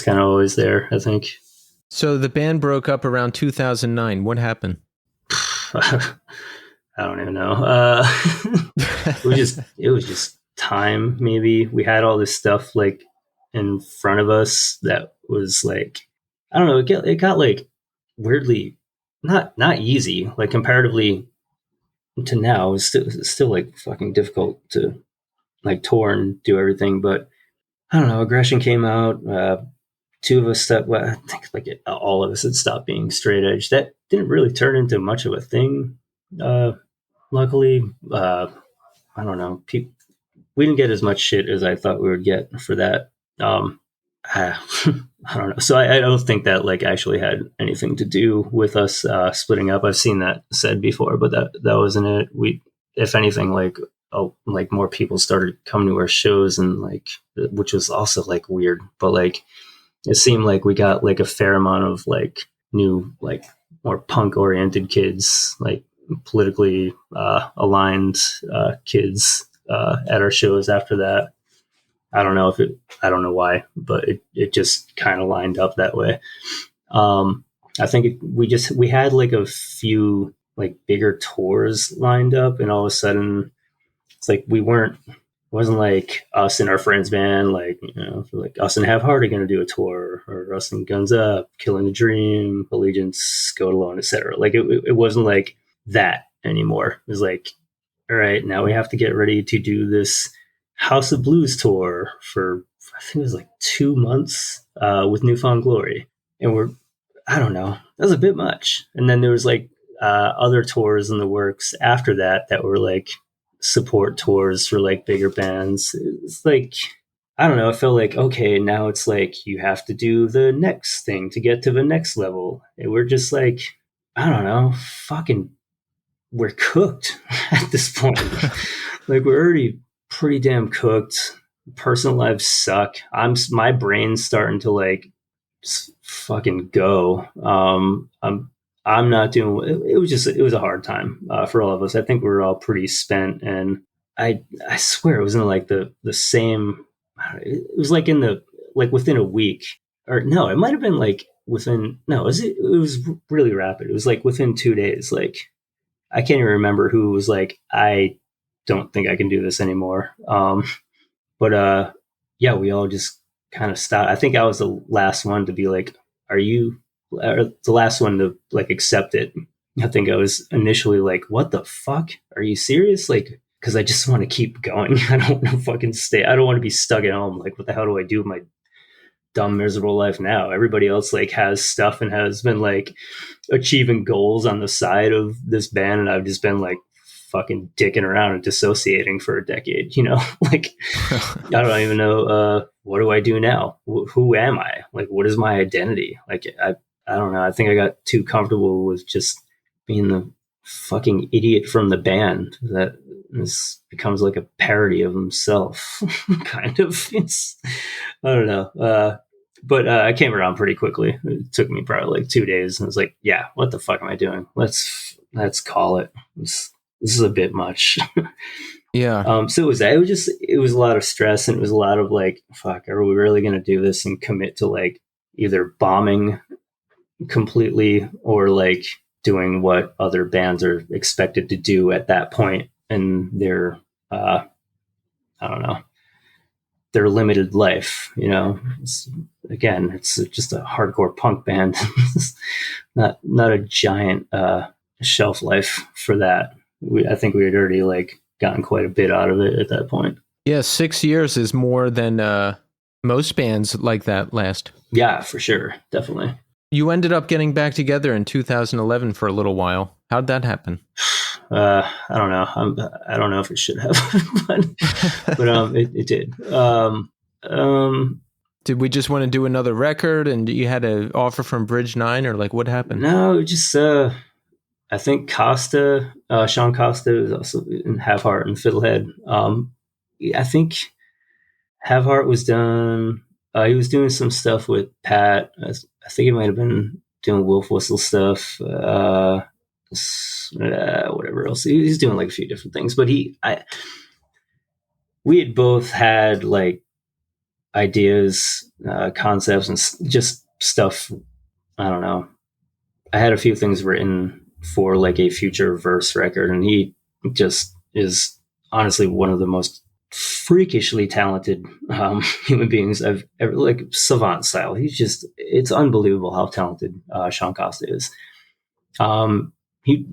kind of always there, I think. So the band broke up around 2009. What happened? I don't even know. It was just time. Maybe we had all this stuff like in front of us that was like, I don't know. It got like weirdly not easy. Like comparatively to now, it's still like fucking difficult to like tour and do everything. But I don't know, Aggression came out. Two of us stopped. Well, I think like all of us had stopped being straight edge. That didn't really turn into much of a thing. Luckily, I don't know. We didn't get as much shit as I thought we would get for that. I, I don't know. So I don't think that like actually had anything to do with us splitting up. I've seen that said before, but that wasn't it. If anything, like more people started coming to our shows, and like, which was also like weird, but like it seemed like we got like a fair amount of like new, like more punk oriented kids, like politically aligned kids at our shows after that. I don't know why, but it just kind of lined up that way. I think we had like a few like bigger tours lined up, and all of a sudden it's like it wasn't like us and our friends band, like, like us and Have Heart are going to do a tour, or us and Guns Up, Killing the Dream, Allegiance, Go It Alone, etc. Like it wasn't like that anymore. It was like, all right, now we have to get ready to do this House of Blues tour for, I think it was like 2 months with Newfound Glory. And I don't know, that was a bit much. And then there was like other tours in the works after that were like support tours for like bigger bands. It's like, I don't know, I felt like, okay, now it's like you have to do the next thing to get to the next level. And we're just like, I don't know, we're cooked at this point. Like, we're already pretty damn cooked. Personal lives suck. My brain's starting to like fucking go. I'm not doing. It was a hard time for all of us. I think we were all pretty spent, and I swear it was in like the same. It was like within a week, or no, it might have been like within. No, it was really rapid. It was like within 2 days. Like, I can't even remember who was like, I don't think I can do this anymore. But yeah, we all just kind of stopped. I think I was the last one to be like, are you, or the last one to like accept it. I think I was initially like, what the fuck? Are you serious? Like, because I just want to keep going. I don't want to fucking stay. I don't want to be stuck at home. Like, what the hell do I do with my dumb, miserable life now? Everybody else like has stuff and has been like achieving goals on the side of this band, and I've just been like fucking dicking around and dissociating for a decade, like I don't even know what do I do now? Who am I? Like, what is my identity? Like, I don't know. I think I got too comfortable with just being the fucking idiot from the band that becomes like a parody of himself. Kind of. I don't know. But I came around pretty quickly. It took me probably like 2 days, and I was like, yeah, what the fuck am I doing? Let's call it. This is a bit much. Yeah. So it was that. It was a lot of stress, and it was a lot of like, fuck, are we really going to do this and commit to like either bombing completely or like doing what other bands are expected to do at that point in their, I don't know, their limited life, it's just a hardcore punk band. not a giant shelf life for that. I think we had already like gotten quite a bit out of it at that point. Yeah, 6 years is more than most bands like that last. Yeah, for sure. Definitely. You ended up getting back together in 2011 for a little while. How'd that happen? I don't know. I don't know if it should have, but it did. Did we just want to do another record, and you had an offer from Bridge 9, or like what happened? No, just I think Costa, Sean Costa, is also in Have Heart and Fiddlehead. I think Have Heart was done. He was doing some stuff with Pat. I think he might have been doing Wolf Whistle stuff. Whatever else. He's doing like a few different things. But we had both had like ideas, concepts, and just stuff. I don't know. I had a few things written for like a future verse record, and he just is honestly one of the most freakishly talented human beings I've ever, like, savant style. It's unbelievable how talented Sean Costa is. He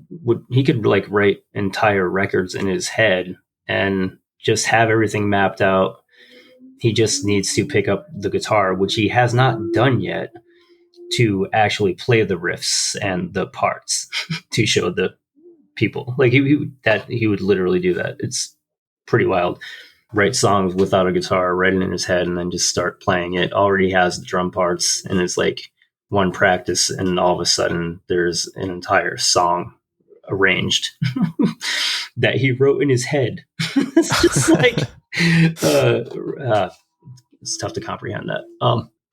could like write entire records in his head and just have everything mapped out he just needs to pick up the guitar, which he has not done yet, to actually play the riffs and the parts to show the people. Like he would literally do that. It's pretty wild. Write songs without a guitar, write it in his head, and then just start playing it. Already has the drum parts, and it's like one practice, and all of a sudden there's an entire song arranged that he wrote in his head. It's just like it's tough to comprehend that.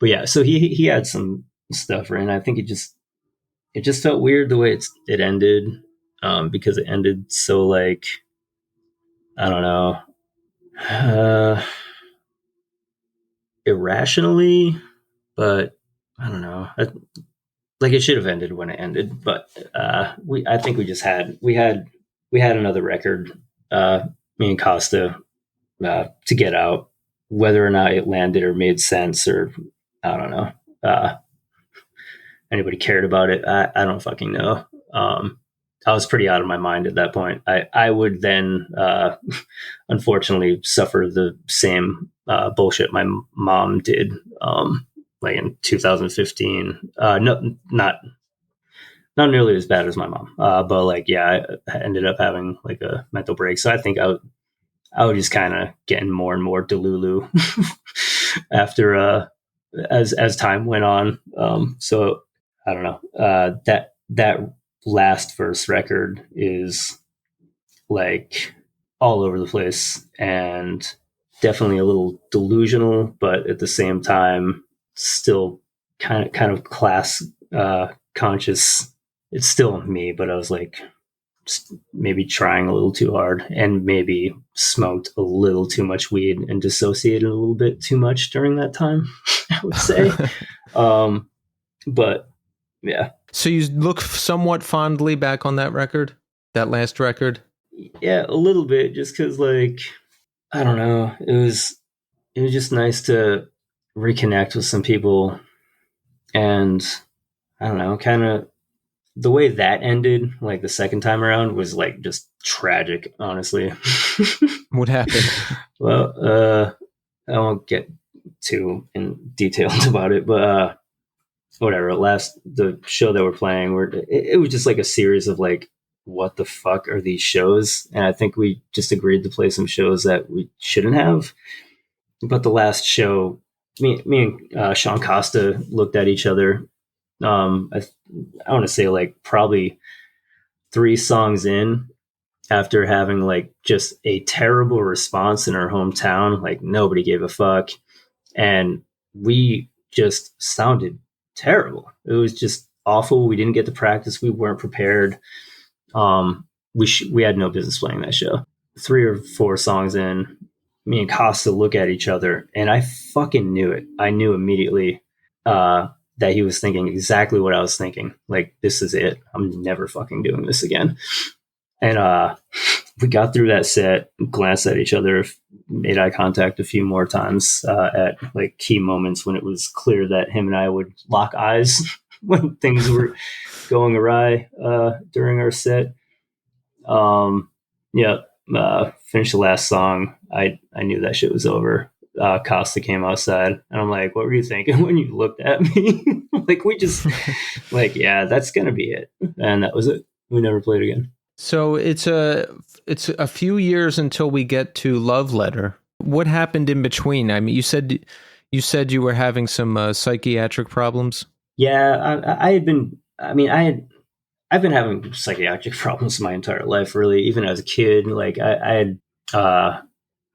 But yeah, so he had some stuff written. I think it just felt weird the way it ended, because it ended so like, I don't know, irrationally, but I don't know. Like it should have ended when it ended, but I think we had another record, me and Costa, to get out. Whether or not it landed or made sense, or I don't know, anybody cared about it, I don't fucking know. I was pretty out of my mind at that point. I would then, unfortunately, suffer the same bullshit my mom did, like in 2015. No, not nearly as bad as my mom, but like, yeah, I ended up having like a mental break. So I think I was just kind of getting more and more delulu after as time went on. So I don't know. That last verse record is like all over the place and definitely a little delusional, but at the same time still kind of class conscious. It's still me, but I was like maybe trying a little too hard and maybe smoked a little too much weed and dissociated a little bit too much during that time, I would say. But yeah. So you look somewhat fondly back on that record, that last record? Yeah, a little bit, just because, like, I don't know, it was just nice to reconnect with some people, and I don't know, kind of the way that ended, like the second time around, was like just tragic, honestly. What happened? Well, I won't get too in detailed about it, but whatever. The show that we're playing, it was just like a series of like, what the fuck are these shows? And I think we just agreed to play some shows that we shouldn't have. But the last show, me and Sean Costa looked at each other. I want to say like probably 3 songs in, after having like just a terrible response in our hometown. Like nobody gave a fuck, and we just sounded terrible. It was just awful. We didn't get to practice. We weren't prepared. We had no business playing that show. 3 or 4 songs in, me and Costa look at each other, and I fucking knew it. I knew immediately that he was thinking exactly what I was thinking. Like, this is it. I'm never fucking doing this again. And we got through that set, glanced at each other, made eye contact a few more times at like key moments when it was clear that him and I would lock eyes when things were going awry during our set. Finished the last song. I knew that shit was over. Costa came outside, and I'm like, what were you thinking when you looked at me? Like, we just like, yeah, that's gonna be it. And that was it. We never played again. So it's a few years until we get to Love Letter. What happened in between? I mean, you said you were having some psychiatric problems. Yeah, I've been having psychiatric problems my entire life, really. Even as a kid, like I had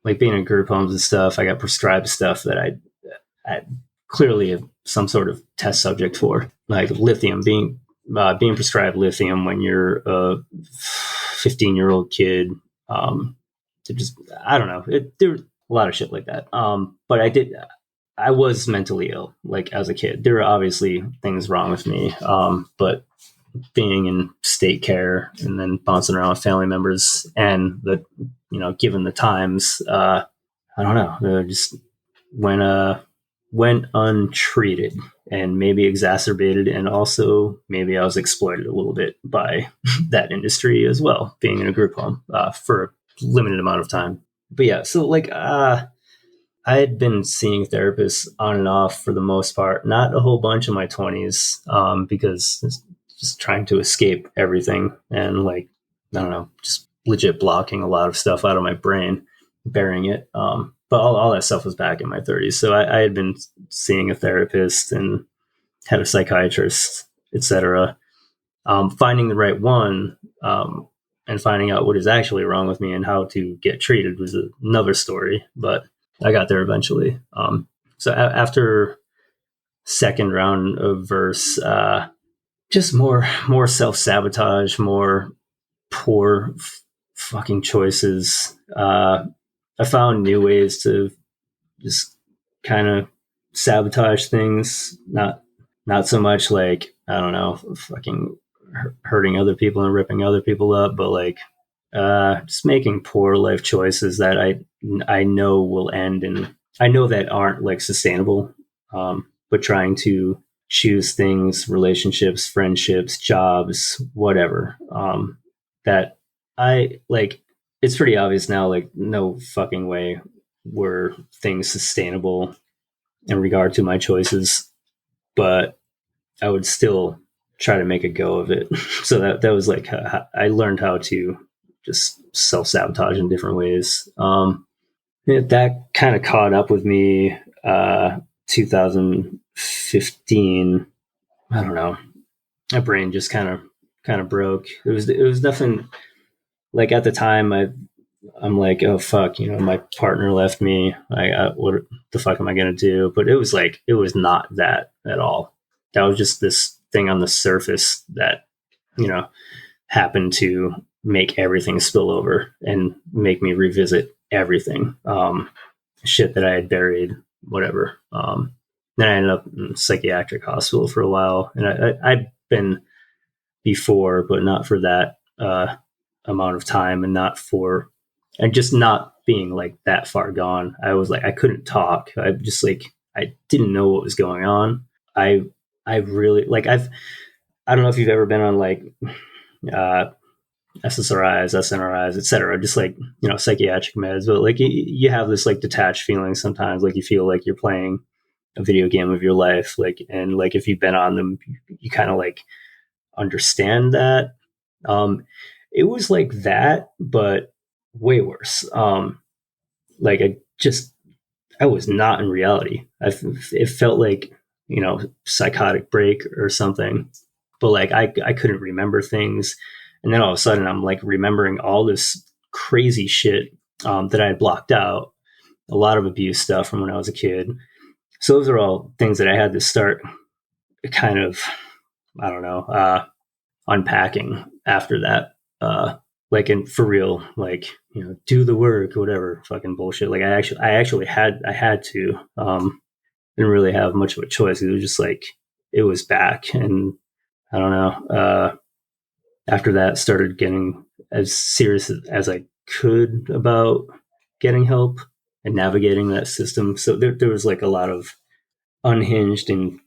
like being in group homes and stuff. I got prescribed stuff that I clearly have some sort of test subject for, like lithium, being prescribed lithium when you're a 15-year-old kid. I don't know. There was a lot of shit like that. But I was mentally ill, like as a kid. There were obviously things wrong with me. But being in state care and then bouncing around with family members, and given the times, I don't know, just went untreated and maybe exacerbated, and also maybe I was exploited a little bit by that industry as well, being in a group home for a limited amount of time. But yeah, so like I had been seeing therapists on and off for the most part, not a whole bunch in my 20s, because just trying to escape everything and like, I don't know, just legit blocking a lot of stuff out of my brain, burying it. But all that stuff was back in my 30s. So I had been seeing a therapist and had a psychiatrist, etc. Finding the right one, and finding out what is actually wrong with me and how to get treated was another story, but I got there eventually. After second round of verse, just more self-sabotage, more poor fucking choices. I found new ways to just kind of sabotage things, not so much like, I don't know, fucking hurting other people and ripping other people up, but like just making poor life choices that I know will end, and I know that aren't like sustainable. But trying to choose things, relationships, friendships, jobs, whatever, that I like. It's pretty obvious now. Like, no fucking way were things sustainable in regard to my choices, but I would still try to make a go of it. So that was like, I learned how to just self-sabotage in different ways. That kind of caught up with me 2015. I don't know. My brain just kind of broke. It was nothing like at the time. I'm like, oh fuck, my partner left me. What the fuck am I gonna do? But it was not that at all. That was just this thing on the surface that happened to make everything spill over and make me revisit everything. Shit that I had buried, whatever. Then I ended up in psychiatric hospital for a while, and I'd been before, but not for that amount of time, and just not being like that far gone. I was like, I couldn't talk. I just like, I didn't know what was going on. I really like, I don't know if you've ever been on like SSRIs, SNRIs, etc. Just like, psychiatric meds, but like you have this like detached feeling sometimes, like you feel like you're playing a video game of your life, like, and like if you've been on them, you kind of like understand that. It was like that, but way worse. Like I was not in reality. It felt like, psychotic break or something, but like I couldn't remember things. And then all of a sudden I'm like remembering all this crazy shit that I had blocked out, a lot of abuse stuff from when I was a kid. So those are all things that I had to start kind of, I don't know, unpacking after that. Like, in for real, like, do the work, whatever fucking bullshit. Like I actually had to, didn't really have much of a choice. It was just like, it was back. And I don't know, after that started getting as serious as I could about getting help and navigating that system. So there was like a lot of unhinged and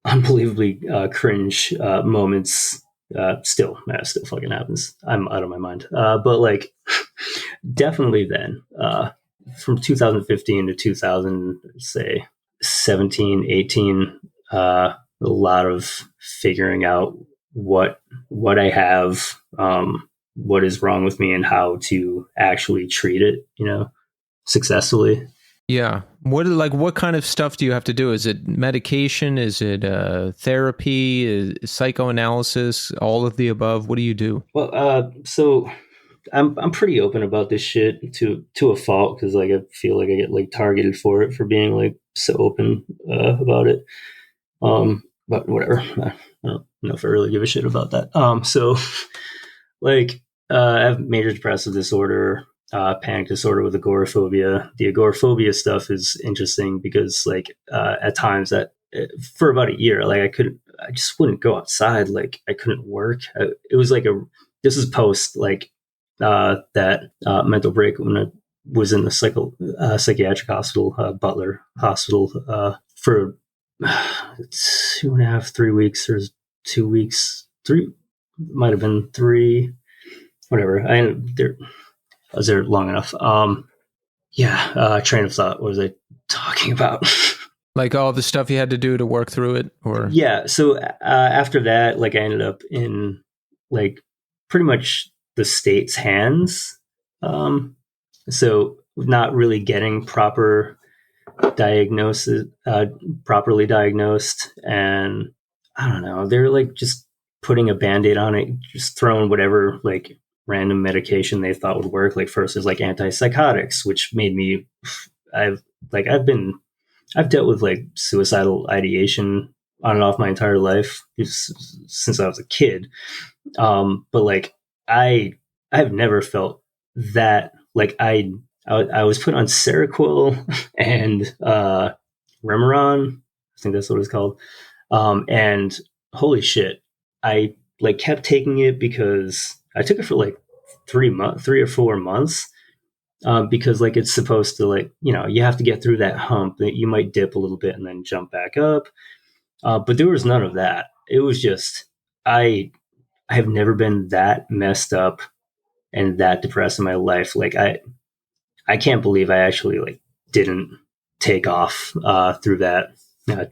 unbelievably cringe moments. Still fucking happens. I'm out of my mind. But like, definitely then, from 2015 to 2000, say 17, 18, a lot of figuring out what I have, what is wrong with me, and how to actually treat it, successfully. Yeah. What kind of stuff do you have to do? Is it medication? Is it therapy? Is psychoanalysis? All of the above? What do you do? Well, so I'm pretty open about this shit to a fault, because like I feel like I get like targeted for it, for being like so open about it. But whatever. I don't know if I really give a shit about that. So like, I have major depressive disorder, panic disorder with agoraphobia. The agoraphobia stuff is interesting because like, at times that for about a year, like I just wouldn't go outside. Like I couldn't work. It was like this is post like, that mental break when I was in the psychiatric hospital, Butler Hospital, for 2.5, 3 weeks, or 2 weeks, might have been 3, whatever. I was there long enough. Train of thought. What was I talking about? Like all the stuff you had to do to work through it, or Yeah. So after that, like I ended up in like pretty much the state's hands. So not really getting proper diagnosis, properly diagnosed, and I don't know. They're like just putting a band-aid on it, just throwing whatever like random medication they thought would work. Like first is like antipsychotics, which made me I've I've dealt with like suicidal ideation on and off my entire life since I was a kid. But like I I've never felt that like I was put on Seroquel and Remeron. I think that's what it's called. And holy shit, I like kept taking it because I took it for like 3 or 4 months, because like it's supposed to like you have to get through that hump that you might dip a little bit and then jump back up. But there was none of that. It was just I have never been that messed up and that depressed in my life. Like I can't believe I actually like didn't take off through that.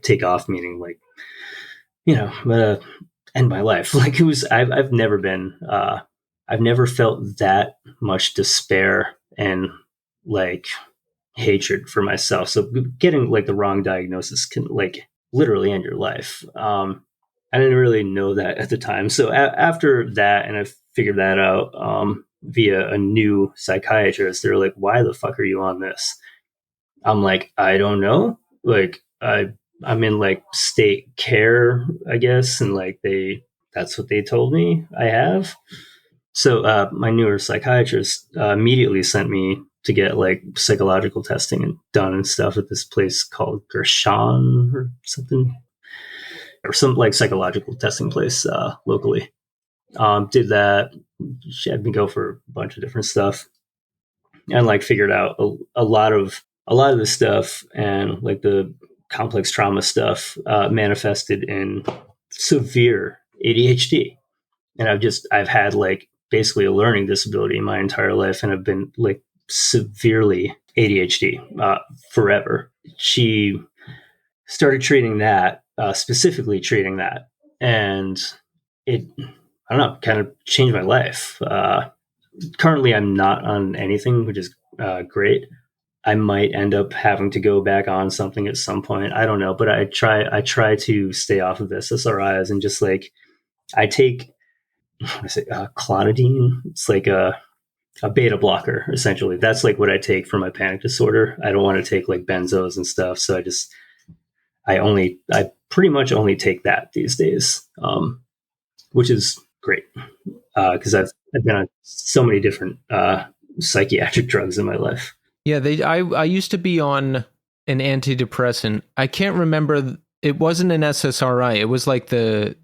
Take off meaning like end my life. Like it was. I've never been. I've never felt that much despair and like hatred for myself. So getting like the wrong diagnosis can like literally end your life. I didn't really know that at the time. So after that, and I figured that out via a new psychiatrist, they're like, "Why the fuck are you on this?" I'm like, "I don't know. Like, I'm in like state care, I guess, and like that's what they told me I have." So my newer psychiatrist immediately sent me to get like psychological testing and done and stuff at this place called Gershon or something, or some like psychological testing place locally. Did that. She had me go for a bunch of different stuff, and like figured out a lot of the stuff, and like the complex trauma stuff manifested in severe ADHD. And I've had like basically a learning disability my entire life, and I've been like severely ADHD forever. She started treating that, specifically treating that, and it, I don't know, kind of changed my life. Currently, I'm not on anything, which is great. I might end up having to go back on something at some point. I don't know, but I try to stay off of SSRIs, and just like I take what is it, clonidine. It's like a beta blocker, essentially. That's like what I take for my panic disorder. I don't want to take like benzos and stuff, so I pretty much only take that these days, which is great because I've been on so many different psychiatric drugs in my life. yeah, I used to be on an antidepressant. I can't remember. It wasn't an SSRI. It was like the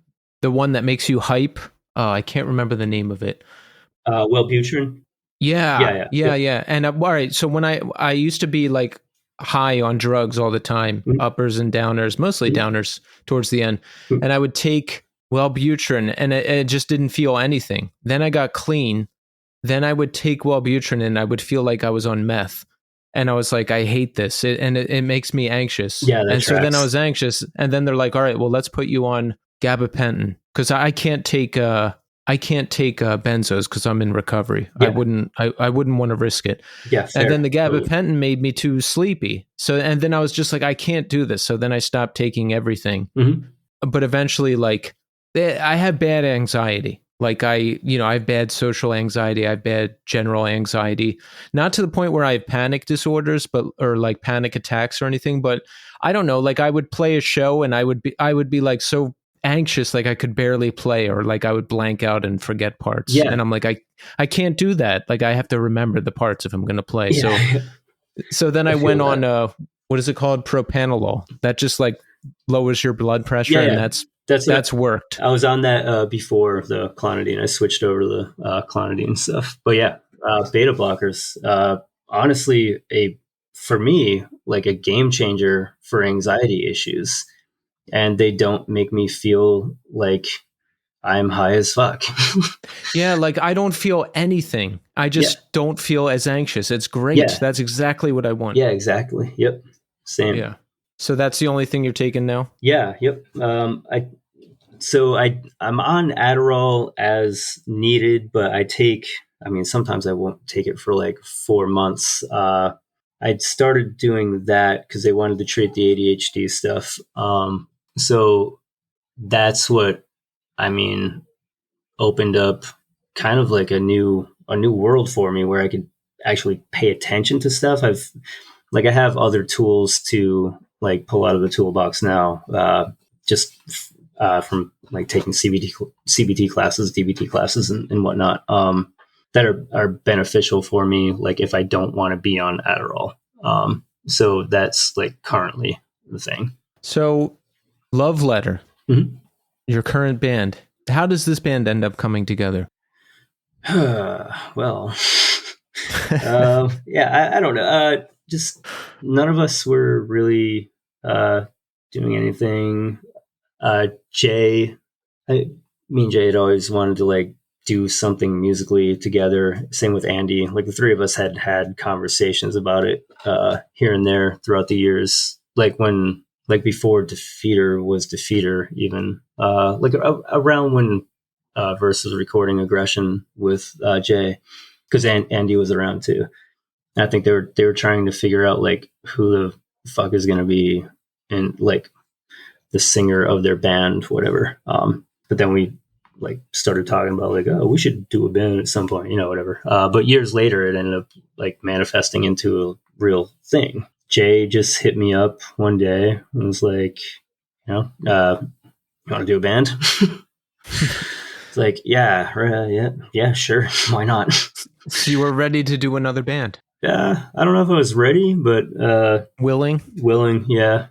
one that makes you hype. I can't remember the name of it. Wellbutrin. Yeah. And all right, so when I used to be like high on drugs all the time, uppers and downers, mostly downers towards the end, and I would take Wellbutrin, and it just didn't feel anything. Then I got clean. Then I would take Wellbutrin, and I would feel like I was on meth. And I was like, I hate this. It makes me anxious. Yeah, that and so tracks. then I was anxious. And then they're like, all right, well, let's put you on gabapentin. Because I can't take benzos because I'm in recovery. Yeah. I wouldn't want to risk it. Yeah, fair. And then the gabapentin made me too sleepy. So, and then I was just like, I can't do this. So then I stopped taking everything. But eventually, like, I have bad anxiety. Like I have bad social anxiety. I have bad general anxiety, not to the point where I have panic disorders, or like panic attacks or anything. But I don't know, like I would play a show and I would be like so anxious, like I could barely play, or like I would blank out and forget parts. Yeah. And I'm like, I can't do that. Like I have to remember the parts if I'm going to play. Yeah. So then I went on, what is it called? Propanolol. That just like lowers your blood pressure. Yeah. And that's worked. I was on that before the clonidine. I switched over to the clonidine stuff. But yeah, beta blockers, honestly, for me, like a game changer for anxiety issues. And they don't make me feel like I'm high as fuck. Yeah, like I don't feel anything. I just don't feel as anxious. It's great. Yeah. That's exactly what I want. Yeah, exactly. Yep. Same. Yeah. So that's the only thing you're taking now? Yeah. Yep. I'm on Adderall as needed, but sometimes I won't take it for like 4 months. I'd started doing that because they wanted to treat the ADHD stuff. So that's what, I mean, opened up kind of like a new world for me where I could actually pay attention to stuff. I have other tools to like pull out of the toolbox now, just from like taking CBT classes, DBT classes, and whatnot, that are beneficial for me. Like if I don't want to be on Adderall, so that's like currently the thing. So, Love Letter, Mhm. your current band. How does this band end up coming together? Well, yeah, I don't know. Just none of us were really doing anything. Jay, me and Jay had always wanted to like do something musically together. Same with Andy. Like the three of us had conversations about it here and there throughout the years. Like before Defeater was Defeater, even around when Versus recording Aggression with Jay, because Andy was around too. I think they were trying to figure out like who the fuck is going to be in like the singer of their band, whatever. But then we like started talking about like, oh, we should do a band at some point, whatever. But years later, it ended up like manifesting into a real thing. Jay just hit me up one day and was like, you want to do a band? It's like, yeah, sure, why not? So you were ready to do another band? Yeah, I don't know if I was ready, but willing, yeah.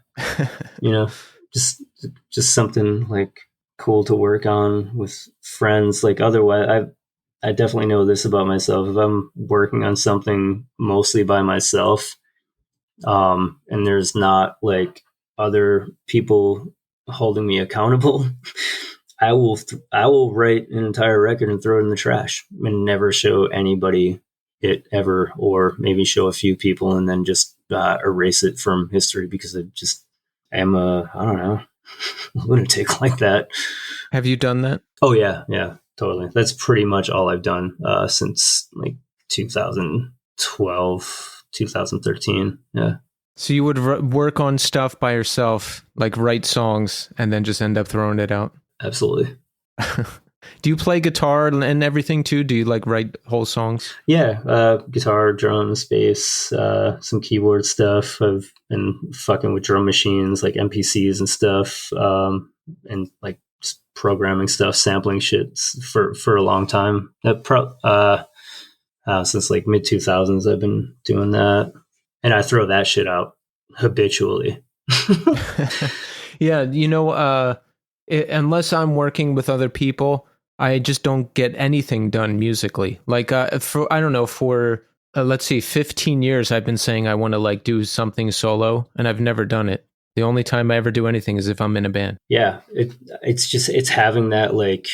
Just something like cool to work on with friends. Like otherwise, I definitely know this about myself. If I'm working on something mostly by myself, and there's not like other people holding me accountable, I will write an entire record and throw it in the trash and never show anybody it ever, or maybe show a few people and then just erase it from history because I just am I don't know, lunatic like that. Have you done that? Oh yeah, totally. That's pretty much all I've done since like 2012, 2013. Yeah. So you would work on stuff by yourself, like write songs, and then just end up throwing it out? Absolutely. Do you play guitar and everything too? Do you like write whole songs? Yeah, guitar, drums, bass, some keyboard stuff. I've been fucking with drum machines like MPCs and stuff, and like just programming stuff, sampling shit for a long time. Since like mid 2000s, I've been doing that, and I throw that shit out habitually. Yeah, unless I'm working with other people, I just don't get anything done musically. Like for let's see, 15 years I've been saying I want to like do something solo, and I've never done it. The only time I ever do anything is if I'm in a band. Yeah, it's having that, like,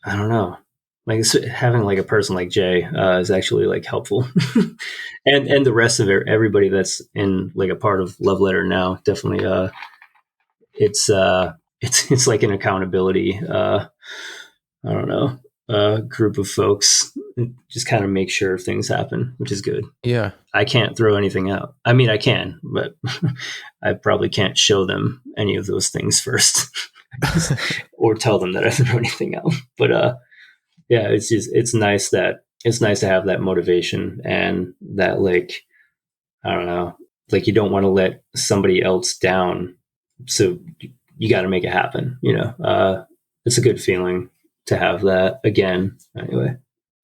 I don't know, like having like a person like Jay is actually like helpful, and the rest of everybody that's in like a part of Love Letter now definitely. It's like an accountability. I don't know, group of folks, just kind of make sure things happen, which is good. Yeah. I can't throw anything out. I mean, I can, but I probably can't show them any of those things first or tell them that I threw anything out. But yeah, it's nice to have that motivation and that, like, I don't know, like you don't want to let somebody else down. So you got to make it happen. It's a good feeling to have that again. Anyway.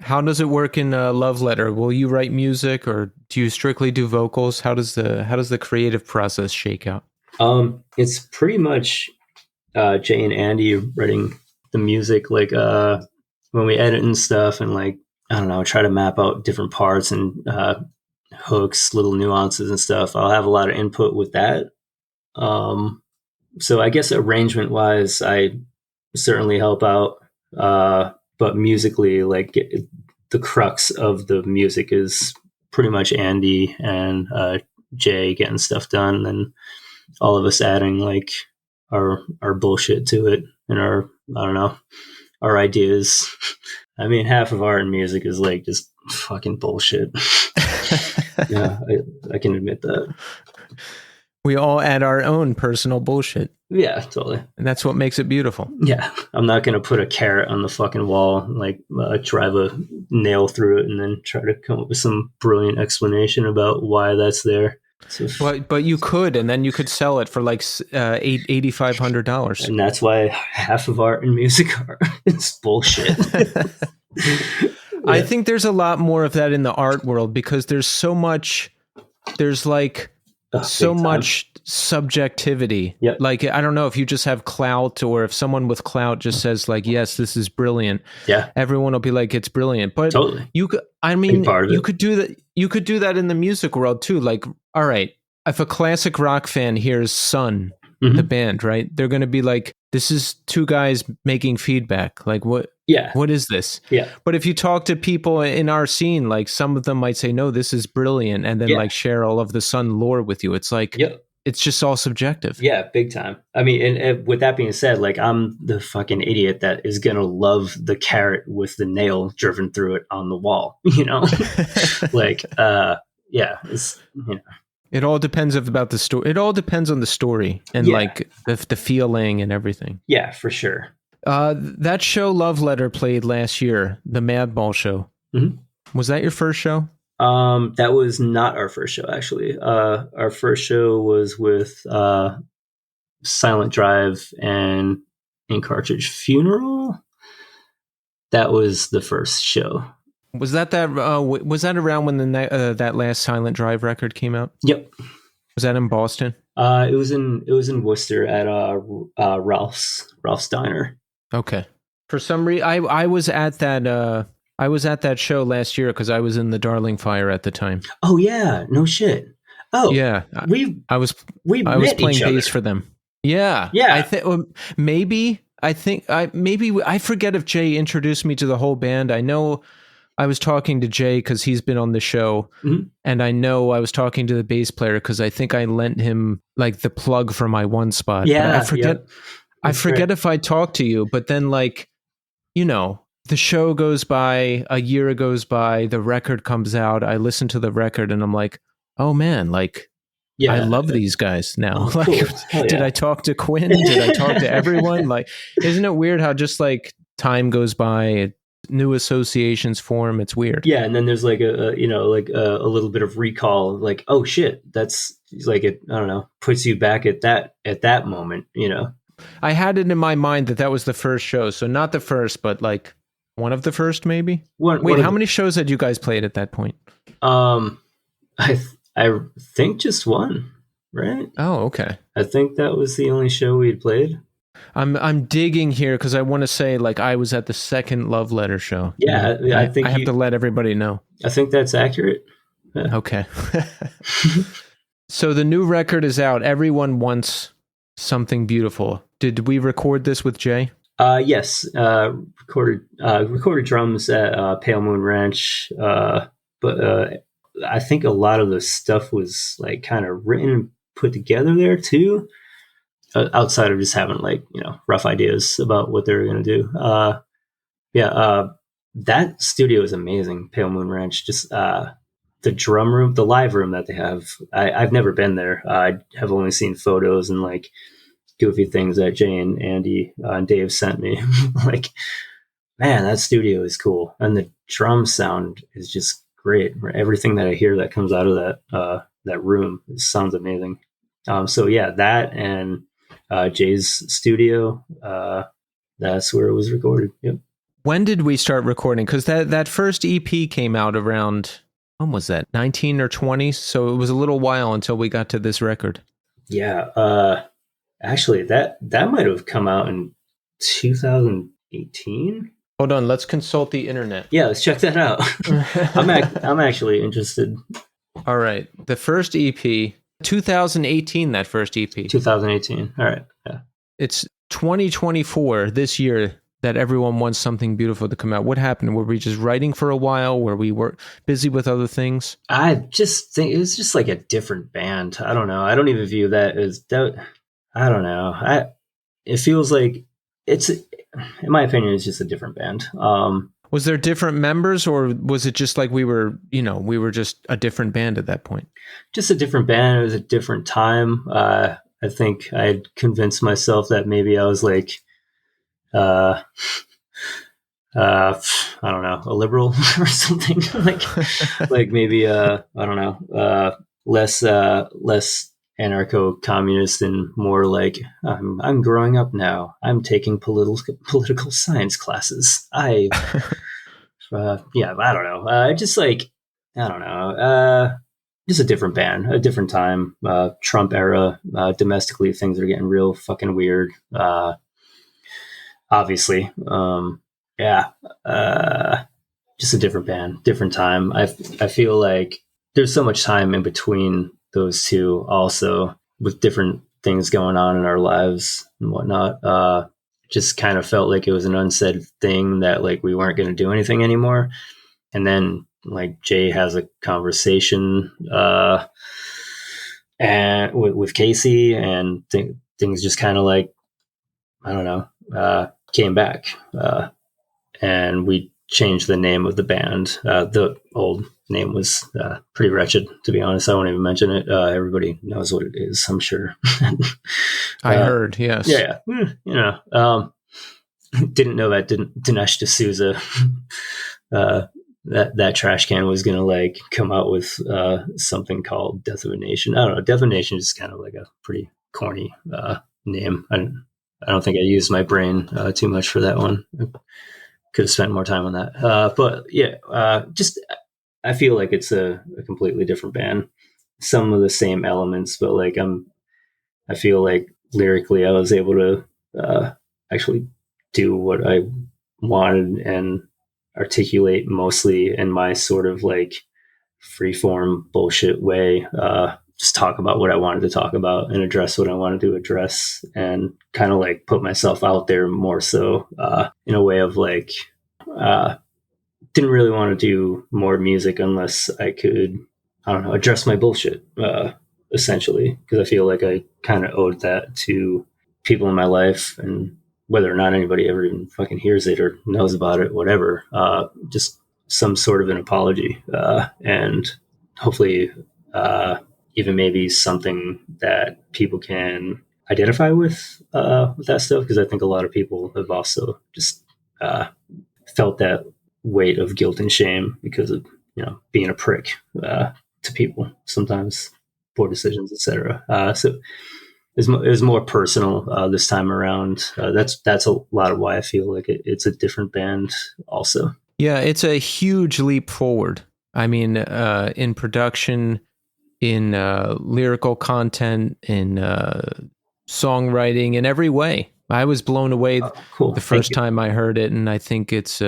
How does it work in Love Letter? Will you write music, or do you strictly do vocals? How does the creative process shake out? It's pretty much Jay and Andy writing the music. Like when we edit and stuff, and like, I don't know, try to map out different parts and hooks, little nuances and stuff. I'll have a lot of input with that. So I guess arrangement wise, I certainly help out. But musically, like the crux of the music is pretty much Andy and Jay getting stuff done, and then all of us adding like our bullshit to it and our, I don't know, our ideas. I mean, half of art and music is like just fucking bullshit. Yeah, I can admit that. We all add our own personal bullshit. Yeah, totally. And that's what makes it beautiful. Yeah, I'm not going to put a carrot on the fucking wall, and like drive a nail through it and then try to come up with some brilliant explanation about why that's there. So, but you could, and then you could sell it for like $8,500. And that's why half of art and music are it's bullshit. I think there's a lot more of that in the art world because there's so much subjectivity. Yep. Like, I don't know if you just have clout or if someone with clout just says like, yes, this is brilliant. Yeah. Everyone will be like, it's brilliant. But totally. you could do that. You could do that in the music world too. Like, all right, if a classic rock fan hears Sun, the band, right? They're going to be like, this is two guys making feedback. Like, what? Yeah. What is this? Yeah. But if you talk to people in our scene, like some of them might say, no, this is brilliant. And then like share all of the Sun lore with you. It's like, it's just all subjective. Yeah, big time. I mean, and with that being said, like I'm the fucking idiot that is going to love the carrot with the nail driven through it on the wall, you know? Like, yeah, it's, you know. It all depends about the story. It all depends on the story and like the feeling and everything. Yeah, for sure. That show Love Letter played last year, the Madball show. Mm-hmm. Was that your first show? That was not our first show, actually. Our first show was with Silent Drive and In Cartridge Funeral. That was the first show. Was that around when that last Silent Drive record came out? Yep. Was that in Boston? It was in Worcester at Ralph's Diner. Okay. For some reason, I was at that show last year because I was in the Darling Fire at the time. Oh yeah, no shit. Oh yeah, I was playing bass for them. Yeah, yeah. I forget if Jay introduced me to the whole band. I know I was talking to Jay because he's been on the show, and I know I was talking to the bass player because I think I lent him like the plug for my one spot. Yeah, but I forget if I talked to you, but then like, you know, the show goes by, a year goes by, the record comes out, I listen to the record and I'm like, oh man, like, I love these guys now. Oh, like, cool. Did I talk to Quinn? Did I talk to everyone? Like, isn't it weird how just like time goes by, new associations form? It's weird. Yeah, and then there's like a little bit of recall, like, oh shit, that's like it. I don't know, puts you back at that moment, you know. I had it in my mind that was the first show, so not the first, but like one of the first, maybe. Wait, how many shows had you guys played at that point? I think just one, right? Oh, okay. I think that was the only show we had played. I'm digging here because I want to say like I was at the second Love Letter show. Yeah, I think I have to let everybody know. I think that's accurate. Yeah. Okay. So the new record is out. Everyone Wants Something Beautiful. Did we record this with Jay? Yes. Recorded drums at Pale Moon Ranch. But I think a lot of the stuff was like kind of written and put together there too. Outside of just having like, you know, rough ideas about what they were going to do. That studio is amazing. Pale Moon Ranch, just the drum room, the live room that they have. I've never been there. I have only seen photos and like goofy things that Jay and Andy and Dave sent me. Like, man, that studio is cool. And the drum sound is just great. Everything that I hear that comes out of that room sounds amazing. So yeah, that and Jay's studio, that's where it was recorded. Yep. When did we start recording? Because that first EP came out around, when was that, 19 or 20? So it was a little while until we got to this record. Yeah. Actually, that might have come out in 2018. Hold on, let's consult the internet. Yeah, let's check that out. I'm actually interested. All right. The first EP, 2018, that first EP. 2018. All right. Yeah. It's 2024, this year. that everyone wants something beautiful to come out? What happened? Were we just writing for a while? Were we busy with other things? I just think it was just like a different band. I don't know. I don't even view that as that. I don't know. It feels like it's, in my opinion, it's just a different band. Was there different members, or was it just like we were just a different band at that point? Just a different band. It was a different time. I think I had convinced myself that maybe I was like, I don't know, a liberal or something like maybe, I don't know, less anarcho-communist and more like, I'm growing up now. I'm taking political science classes. I don't know. Just like, I don't know. Just a different band, a different time. Trump era. Domestically, things are getting real fucking weird. Obviously, just a different band, different time. I feel like there's so much time in between those two, also with different things going on in our lives and whatnot. Just kind of felt like it was an unsaid thing that like we weren't going to do anything anymore. And then like Jay has a conversation and with Casey, and things just kind of like, I don't know, came back, and we changed the name of the band. The old name was pretty wretched, to be honest. I won't even mention it. Everybody knows what it is, I'm sure. I heard, yes. Yeah. Didn't know that Dinesh D'Souza, that trash can was going to like come out with something called Death of a Nation. I don't know. Death of a Nation is kind of like a pretty corny name. I don't think I used my brain too much for that one. Could have spent more time on that. But yeah, just I feel like it's a completely different band. Some of the same elements, but like I feel like lyrically I was able to actually do what I wanted and articulate mostly in my sort of like freeform bullshit way. Just talk about what I wanted to talk about and address what I wanted to address, and kind of like put myself out there more so in a way of like, didn't really want to do more music unless I could, I don't know, address my bullshit, essentially, because I feel like I kind of owed that to people in my life, and whether or not anybody ever even fucking hears it or knows about it, whatever, just some sort of an apology, and hopefully even maybe something that people can identify with that stuff, because I think a lot of people have also just felt that weight of guilt and shame because of being a prick to people sometimes, poor decisions, etc. So it was more personal this time around. That's a lot of why I feel like it's a different band also. Yeah, it's a huge leap forward. I mean, in production, in lyrical content, in songwriting, in every way. I was blown away Cool. the first time I heard it, and I think it's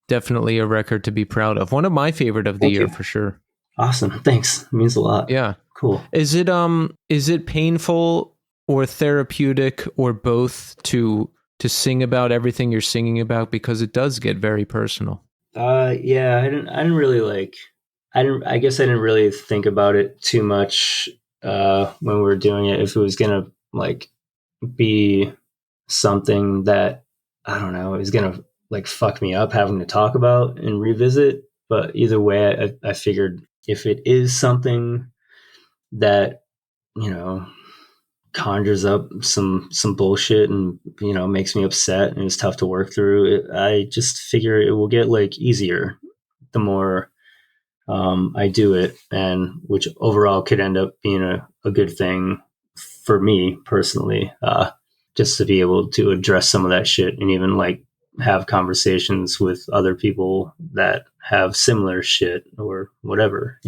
definitely a record to be proud of. One of my favorite of the year for sure. Awesome. Thanks. It means a lot. Yeah. Cool. Is it painful or therapeutic or both to sing about everything you're singing about, because it does get very personal? Yeah, I didn't really like, I guess I didn't really think about it too much when we were doing it, if it was going to like be something that, I don't know, it was going to like fuck me up having to talk about and revisit. But either way, I figured if it is something that, conjures up some bullshit and, makes me upset and is tough to work through, I just figure it will get like easier the more I do it, and which overall could end up being a good thing for me personally, just to be able to address some of that shit and even like have conversations with other people that have similar shit or whatever,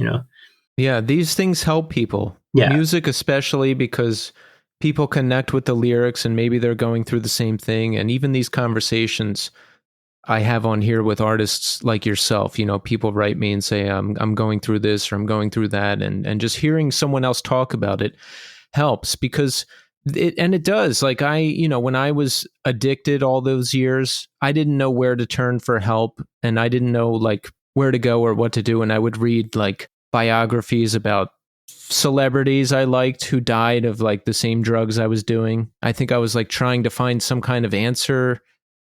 Yeah, these things help people. Yeah. Music especially, because people connect with the lyrics and maybe they're going through the same thing. And even these conversations I have on here with artists like yourself, people write me and say, I'm going through this or I'm going through that. And just hearing someone else talk about it helps, because And it does. Like when I was addicted all those years, I didn't know where to turn for help, and I didn't know like where to go or what to do. And I would read like biographies about celebrities I liked who died of like the same drugs I was doing. I think I was like trying to find some kind of answer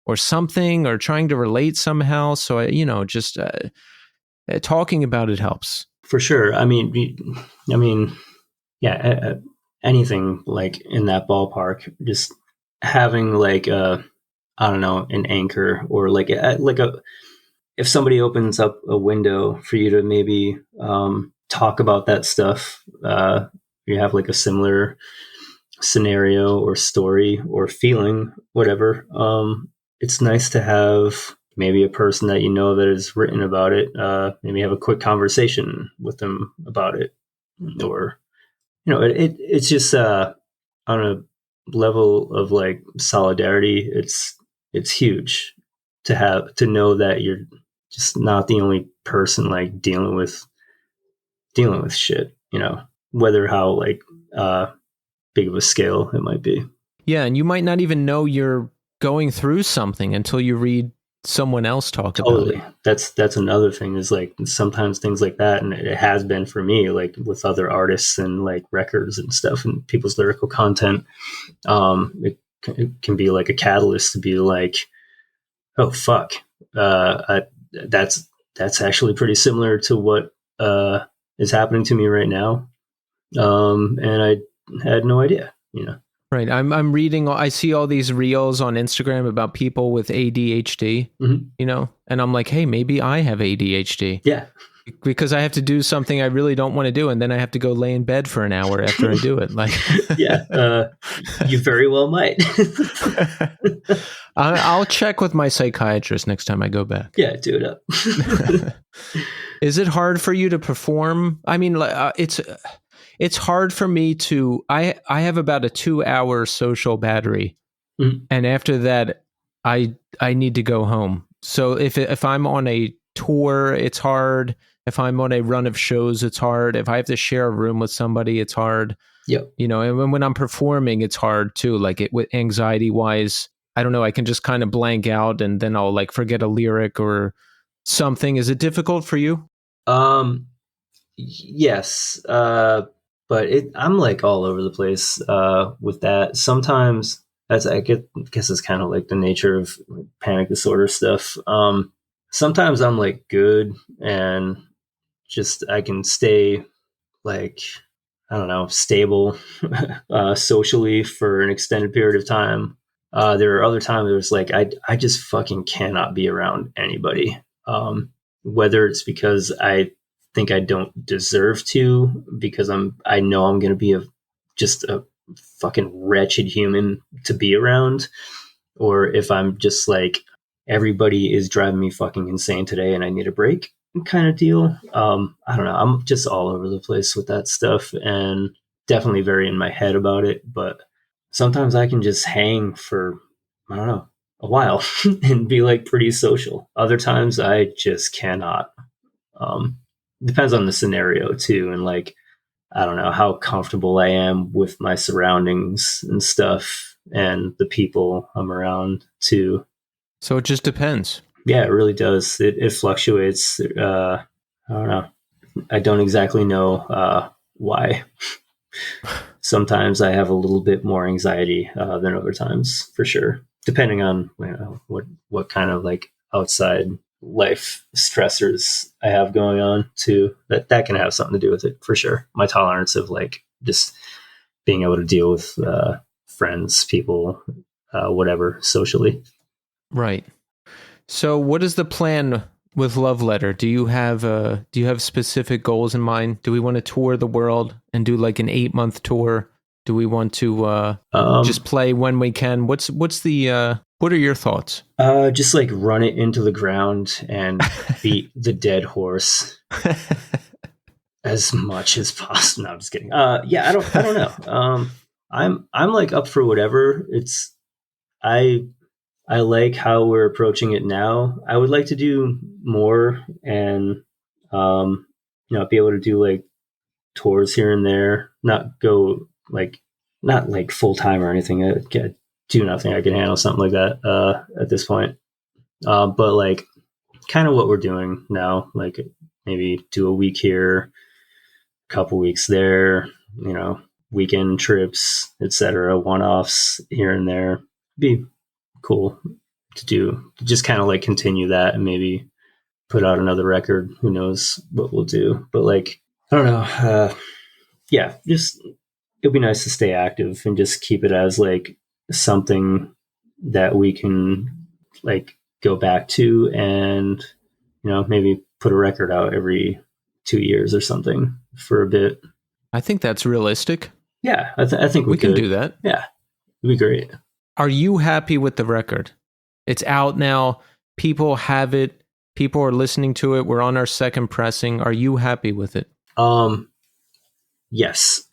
or something, or trying to relate somehow. So just talking about it helps. For sure. Yeah, anything like in that ballpark, just having like I don't know, an anchor, or like if somebody opens up a window for you to maybe talk about that stuff, you have like a similar scenario or story or feeling, whatever. It's nice to have maybe a person that you know that has written about it. Maybe have a quick conversation with them about it, or it's just on a level of like solidarity. It's huge to know that you're just not the only person like dealing with shit, whether how like big of a scale it might be. Yeah, and you might not even know you're going through something until you read someone else talk about it. That's another thing, is like sometimes things like that, and it has been for me, like with other artists and like records and stuff and people's lyrical content. It can be like a catalyst to be like, oh fuck, that's actually pretty similar to what is happening to me right now, and I had no idea. Right. I'm reading. I see all these reels on Instagram about people with ADHD. Mm-hmm. And I'm like, hey, maybe I have ADHD. Yeah. Because I have to do something I really don't want to do, and then I have to go lay in bed for an hour after I do it. Like, yeah, you very well might. I'll check with my psychiatrist next time I go back. Yeah, do it up. Is it hard for you to perform? I mean, it's hard for me to. I have about a 2-hour social battery, and after that, I need to go home. So if I'm on a tour, it's hard. If I'm on a run of shows, it's hard. If I have to share a room with somebody, it's hard. Yep. And when I'm performing, it's hard too. Like with anxiety wise, I don't know. I can just kind of blank out, and then I'll like forget a lyric or something. Is it difficult for you? Yes. But I'm like all over the place with that. Sometimes I guess it's kind of like the nature of panic disorder stuff. Sometimes I'm like good and just I can stay like, I don't know, stable socially for an extended period of time. There are other times where it's like I just fucking cannot be around anybody. Whether it's because I think I don't deserve to, because I know I'm going to be just a fucking wretched human to be around, or if I'm just like, everybody is driving me fucking insane today and I need a break kind of deal. I don't know. I'm just all over the place with that stuff, and definitely very in my head about it. But sometimes I can just hang for, I don't know, a while and be like pretty social. Other times I just cannot. Depends on the scenario too, and like, I don't know how comfortable I am with my surroundings and stuff, and the people I'm around too. So it just depends. Yeah, it really does. It fluctuates. I don't know. I don't exactly know why. Sometimes I have a little bit more anxiety than other times, for sure, depending on what kind of like outside life stressors I have going on too. That can have something to do with it, for sure. My tolerance of like just being able to deal with friends, people, whatever, socially. Right. So what is the plan with Love Letter? Do you have specific goals in mind? Do we want to tour the world and do like an 8-month tour? Do we want to just play when we can? What are your thoughts? Just like run it into the ground and beat the dead horse as much as possible. No, I'm just kidding. Yeah, I don't know. I'm like up for whatever. I like how we're approaching it now. I would like to do more and be able to do like tours here and there, not go like not like full time or anything. I do not think I can handle something like that at this point. But like kind of what we're doing now, like maybe do a week here, a couple weeks there, weekend trips, etc., one-offs here and there. Be cool to do, to just kind of like continue that and maybe put out another record. Who knows what we'll do? But like, I don't know. Yeah, just it'd be nice to stay active and just keep it as like something that we can like go back to and maybe put a record out every 2 years or something for a bit. I think that's realistic. Yeah, I think we can do that. Yeah, it'd be great. Are you happy with the record? It's out now. People have it. People are listening to it. We're on our second pressing. Are you happy with it? Yes.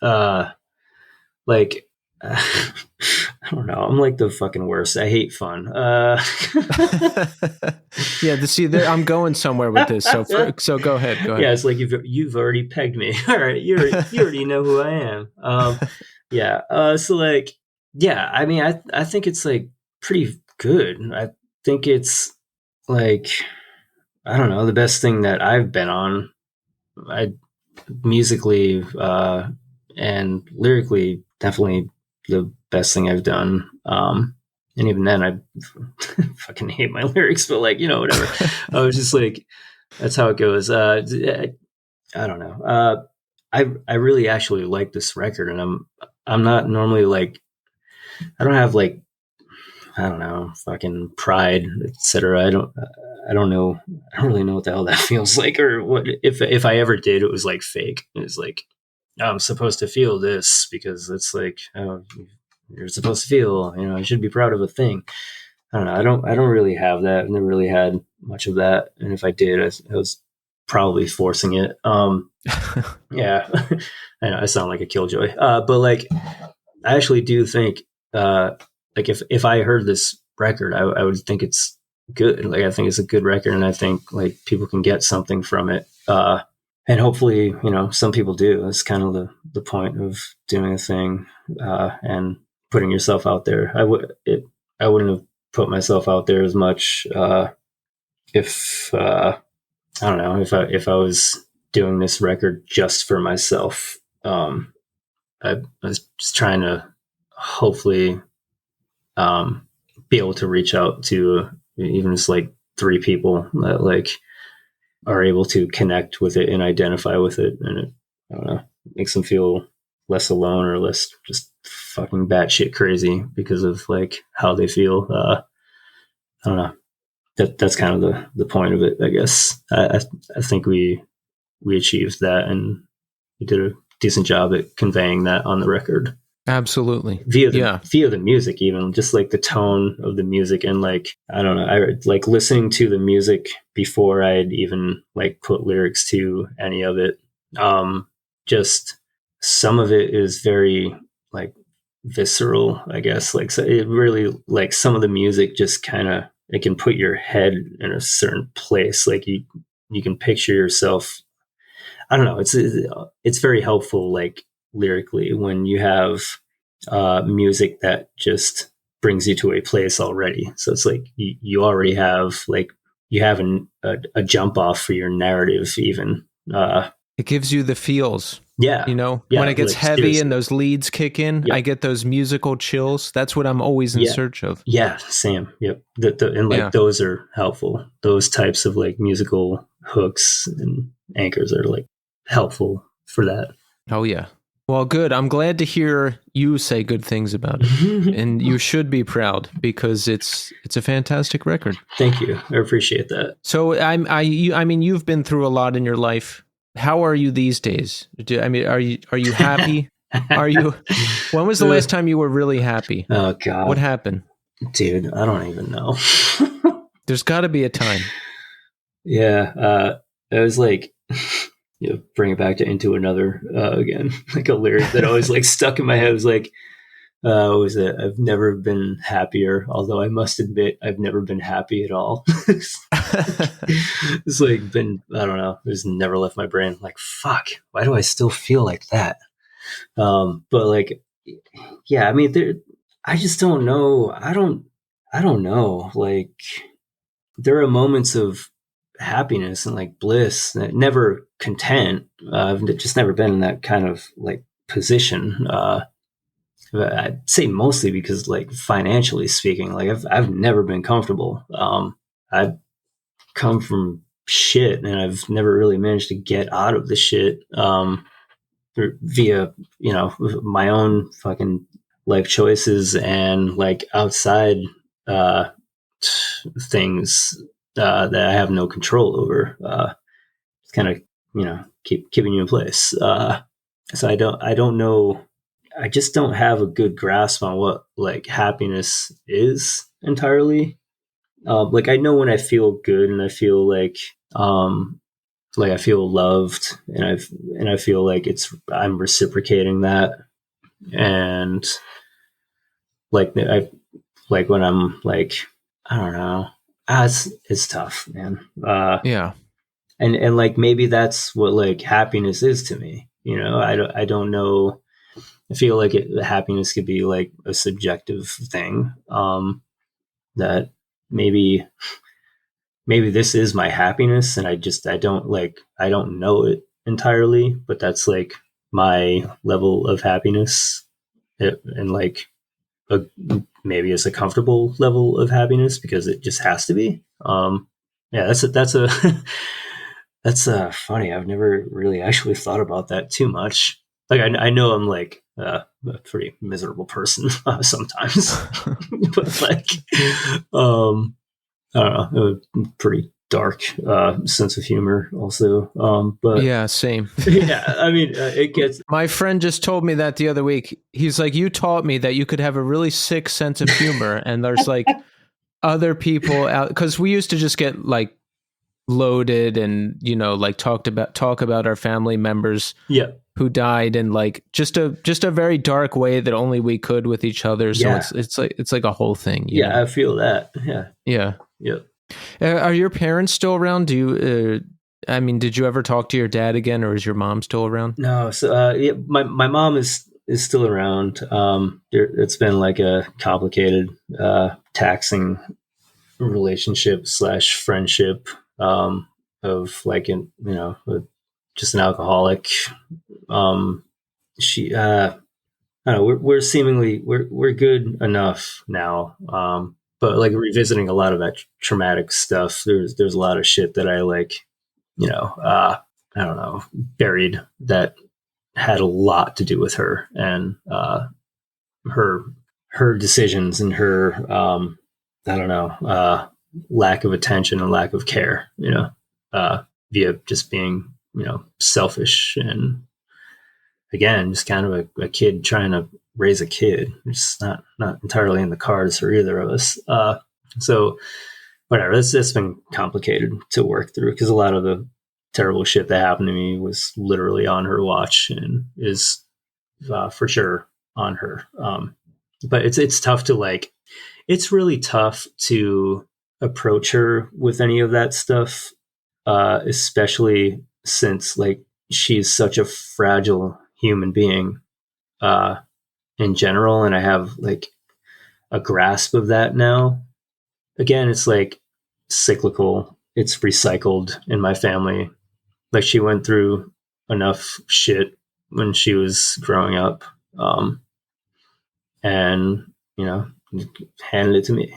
Like, I don't know. I'm like the fucking worst. I hate fun. Yeah. See, I'm going somewhere with this. So go ahead. Yeah, it's like you've already pegged me. All right, you already know who I am. Yeah. So like, yeah. I mean, I think it's like pretty good. I think it's like, I don't know, the best thing that I've been on. Musically and lyrically, definitely the best thing I've done. And even then, I fucking hate my lyrics, but like, whatever. I was just like, that's how it goes. I don't know. I really actually like this record, and I'm not normally like, I don't have like, I don't know, fucking pride, etc. I don't know. I don't really know what the hell that feels like, or what if I ever did, it was like fake. It was like, I'm supposed to feel this because it's like, oh, you're supposed to feel, you should be proud of a thing. I don't know. I don't really have that. I've never really had much of that. And if I did, I was probably forcing it. Yeah, I know I sound like a killjoy. But like, I actually do think, like if I heard this record, I would think it's good. Like, I think it's a good record, and I think like people can get something from it. And hopefully, some people do. That's kind of the point of doing a thing, and putting yourself out there. I wouldn't have put myself out there as much, if, I don't know, if I was doing this record just for myself. I was just trying to hopefully, be able to reach out to even just like 3 people that like are able to connect with it and identify with it, and it, I don't know, makes them feel less alone or less just fucking batshit crazy because of like how they feel. I don't know. That's kind of the point of it, I guess. I think we achieved that, and we did a decent job at conveying that on the record. Absolutely. Via the music, even just like the tone of the music, and like, I don't know, I like listening to the music before I'd even like put lyrics to any of it. Just some of it is very like visceral, I guess. Like, so it really, like, some of the music just kind of, it can put your head in a certain place. Like you can picture yourself. I don't know. It's very helpful, like lyrically, when you have music that just brings you to a place already. So it's like you already have, like, you have a jump off for your narrative even. It gives you the feels. Yeah. When it gets heavy seriously, and those leads kick in, yep. I get those musical chills. That's what I'm always in search of. Yeah, same. Yep. Those are helpful. Those types of like musical hooks and anchors are like helpful for that. Oh yeah. Well, good. I'm glad to hear you say good things about it, and you should be proud because it's a fantastic record. Thank you. I appreciate that. So I mean, you've been through a lot in your life. How are you these days? Are you happy? When was the last time you were really happy? Oh God. What happened? Dude, I don't even know. There's got to be a time. Yeah. It was like, bring it back to Into Another again. Like a lyric that always like stuck in my head was like, what was it? I've never been happier, although I must admit I've never been happy at all. It's like been, I don't know, it's never left my brain. Like, fuck, why do I still feel like that? But like, yeah, I mean, I just don't know. I don't know. Like, there are moments of happiness and like bliss, never content. I've just never been in that kind of like position. I'd say mostly because, like, financially speaking, like I've never been comfortable. I've come from shit, and I've never really managed to get out of the shit via my own fucking life choices and like outside uh, things that I have no control over. It's kind of keeping you in place. So I don't know. I just don't have a good grasp on what like happiness is entirely. Like, I know when I feel good and I feel like I feel loved, and I feel like I'm reciprocating that, and I like when I'm like, I don't know, it's tough, man. Yeah. And like maybe that's what like happiness is to me. I don't know. I feel like happiness could be like a subjective thing. That maybe this is my happiness, and I don't know it entirely, but that's like my level of happiness, and like a, maybe it's a comfortable level of happiness because it just has to be. Yeah, that's a that's funny. I've never really actually thought about that too much. Like, I know I'm like a pretty miserable person sometimes, but like, I don't know, a pretty dark sense of humor also. But Yeah, same. yeah, I mean, it gets. My friend just told me that the other week. He's like, you taught me that you could have a really sick sense of humor, and there's like other people out, because we used to just get like loaded and like talk about our family members Yeah, who died in like just a very dark way that only we could with each other. So yeah, it's like a whole thing. yeah. I feel that. Yeah, Yeah. yeah. Are your parents still around? Do you? I mean, did you ever talk to your dad again, or is your mom still around? No, so yeah, my mom is still around. It's been like a complicated, taxing relationship slash friendship, of like just an alcoholic. She I don't know, we're seemingly we're good enough now. But like revisiting a lot of that traumatic stuff, there's a lot of shit that I like, I don't know, buried that had a lot to do with her, and her her decisions, and her I don't know, lack of attention and lack of care, via just being selfish, and again, just kind of a kid trying to raise a kid. It's not entirely in the cards for either of us. So whatever, that's been complicated to work through, because a lot of the terrible shit that happened to me was literally on her watch, and is for sure on her. But it's tough to like. It's really tough to approach her with any of that stuff, especially since like she's such a fragile human being uh, in general, and I have like a grasp of that now. Again, it's like cyclical. It's recycled in my family. Like, she went through enough shit when she was growing up, and handed it to me.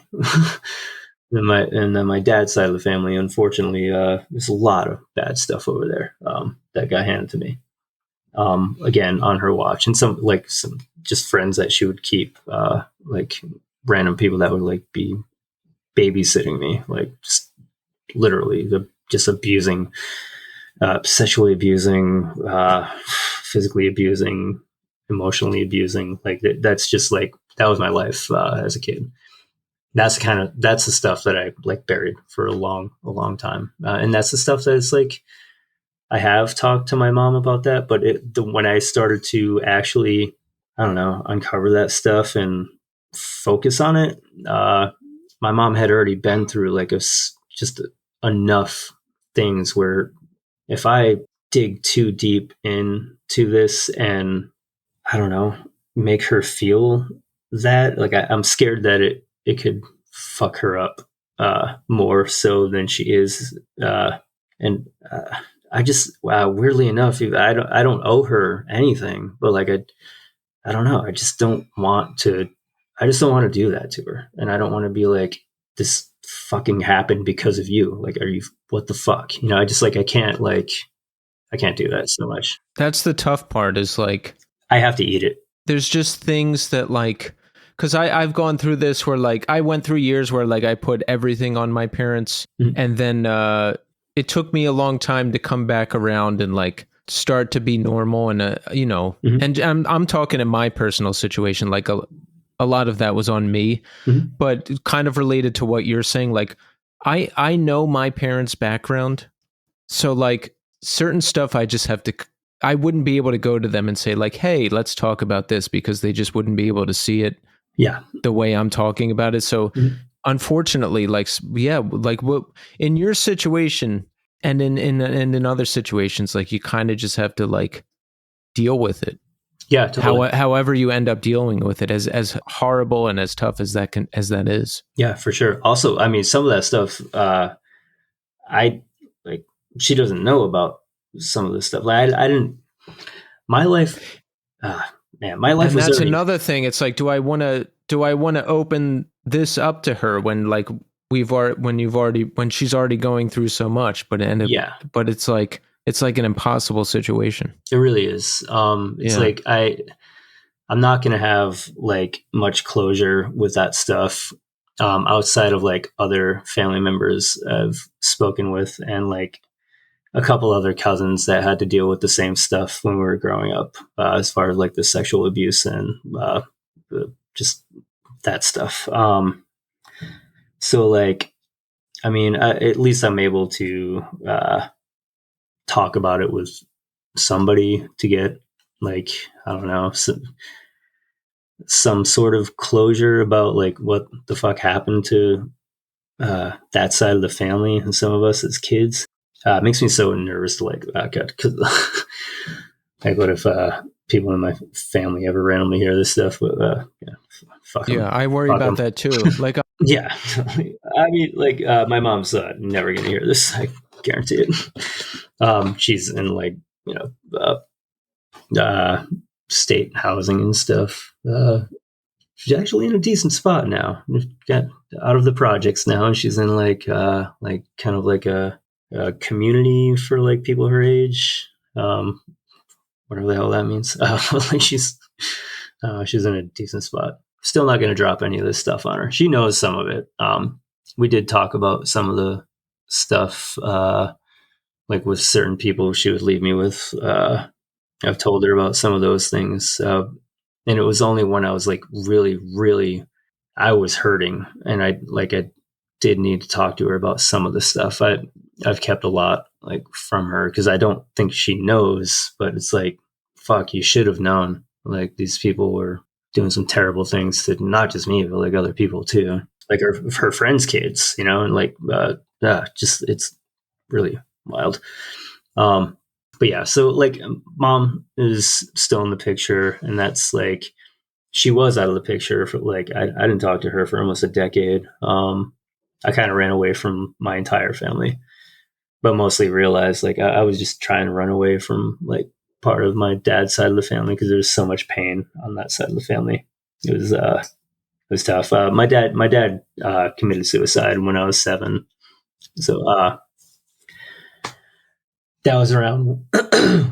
And then my dad's side of the family, unfortunately, there's a lot of bad stuff over there, that got handed to me. Again, on her watch, and some just friends that she would keep, like random people that would like be babysitting me, like just literally just abusing, sexually abusing, physically abusing, emotionally abusing. Like that's just like, that was my life as a kid. That's the stuff that I like buried for a long time, and that's the stuff that is like, I have talked to my mom about that, but when I started to actually, I don't know, uncover that stuff and focus on it, my mom had already been through like just enough things where if I dig too deep into this, and I don't know, make her feel that. Like I'm scared that it could fuck her up more so than she is. And I just weirdly enough, I don't owe her anything, but like I don't know. I just don't want to. I just don't want to do that to her, and I don't want to be like, this fucking happened because of you. Like, are you? What the fuck? You know, I just like I can't do that so much. That's the tough part. Is like I have to eat it. There's just things that like, because I've gone through this where like I went through years where like I put everything on my parents, and then it took me a long time to come back around and like start to be normal, and you know, and I'm talking in my personal situation, like a lot of that was on me, but kind of related to what you're saying. Like I know my parents' background, so like certain stuff I just have to. I wouldn't be able to go to them and say like, "Hey, let's talk about this," because they just wouldn't be able to see it. Yeah, the way I'm talking about it. So unfortunately, like, yeah, like what in your situation and in other situations, like you kind of just have to like deal with it. Yeah, totally. However you end up dealing with it, as horrible and as tough as that is. Yeah, for sure. Also, I mean, some of that stuff, I like. She doesn't know about some of this stuff. Like, I didn't. My life, man, my life and was. That's already, another thing. It's like, do I want to open this up to her when like when she's already going through so much? But but it's like an impossible situation. It really is. It's like I'm not going to have like much closure with that stuff outside of like other family members I've spoken with, and like a couple other cousins that had to deal with the same stuff when we were growing up, as far as like the sexual abuse and just that stuff. So like, I mean, at least I'm able to talk about it with somebody to get like, I don't know, some sort of closure about like what the fuck happened to that side of the family and some of us as kids. It makes me so nervous to like, because like, what if people in my family ever randomly hear this stuff? But fuck them. I worry about that too. Like, yeah, I mean, like my mom's never gonna hear this. I guarantee it. She's in like state housing and stuff. She's actually in a decent spot now. Got out of the projects now, and she's in like kind of like a community for like people her age, whatever the hell that means. Like she's in a decent spot. Still not going to drop any of this stuff on her. She knows some of it. We did talk about some of the stuff, like with certain people she would leave me with. I've told her about some of those things, and it was only when I was like really, really, I was hurting, and I did need to talk to her about some of the stuff. I've kept a lot like from her because I don't think she knows, but it's like, fuck, you should have known. Like these people were doing some terrible things to not just me, but like other people too, like her friends' kids, you know, and like, just, it's really wild. But yeah, so like mom is still in the picture, and that's like, she was out of the picture for like, I didn't talk to her for almost a decade. I kind of ran away from my entire family, but mostly realized like I was just trying to run away from like part of my dad's side of the family because there was so much pain on that side of the family. It was tough. My dad committed suicide when I was 7. So that was around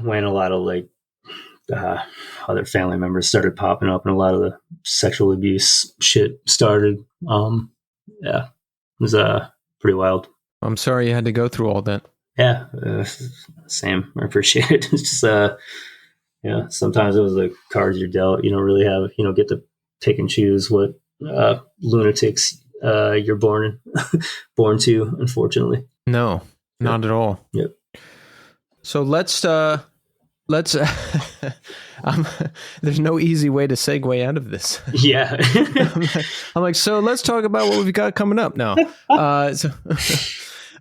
when a lot of like other family members started popping up, and a lot of the sexual abuse shit started. Yeah, it was pretty wild. I'm sorry you had to go through all that. Yeah, same. I appreciate it. It's just sometimes it was the cards you're dealt. You don't really have, get to pick and choose what lunatics you're born to, unfortunately. No, not at all. Yep. So let's there's no easy way to segue out of this. Yeah. I'm like, so let's talk about what we've got coming up now.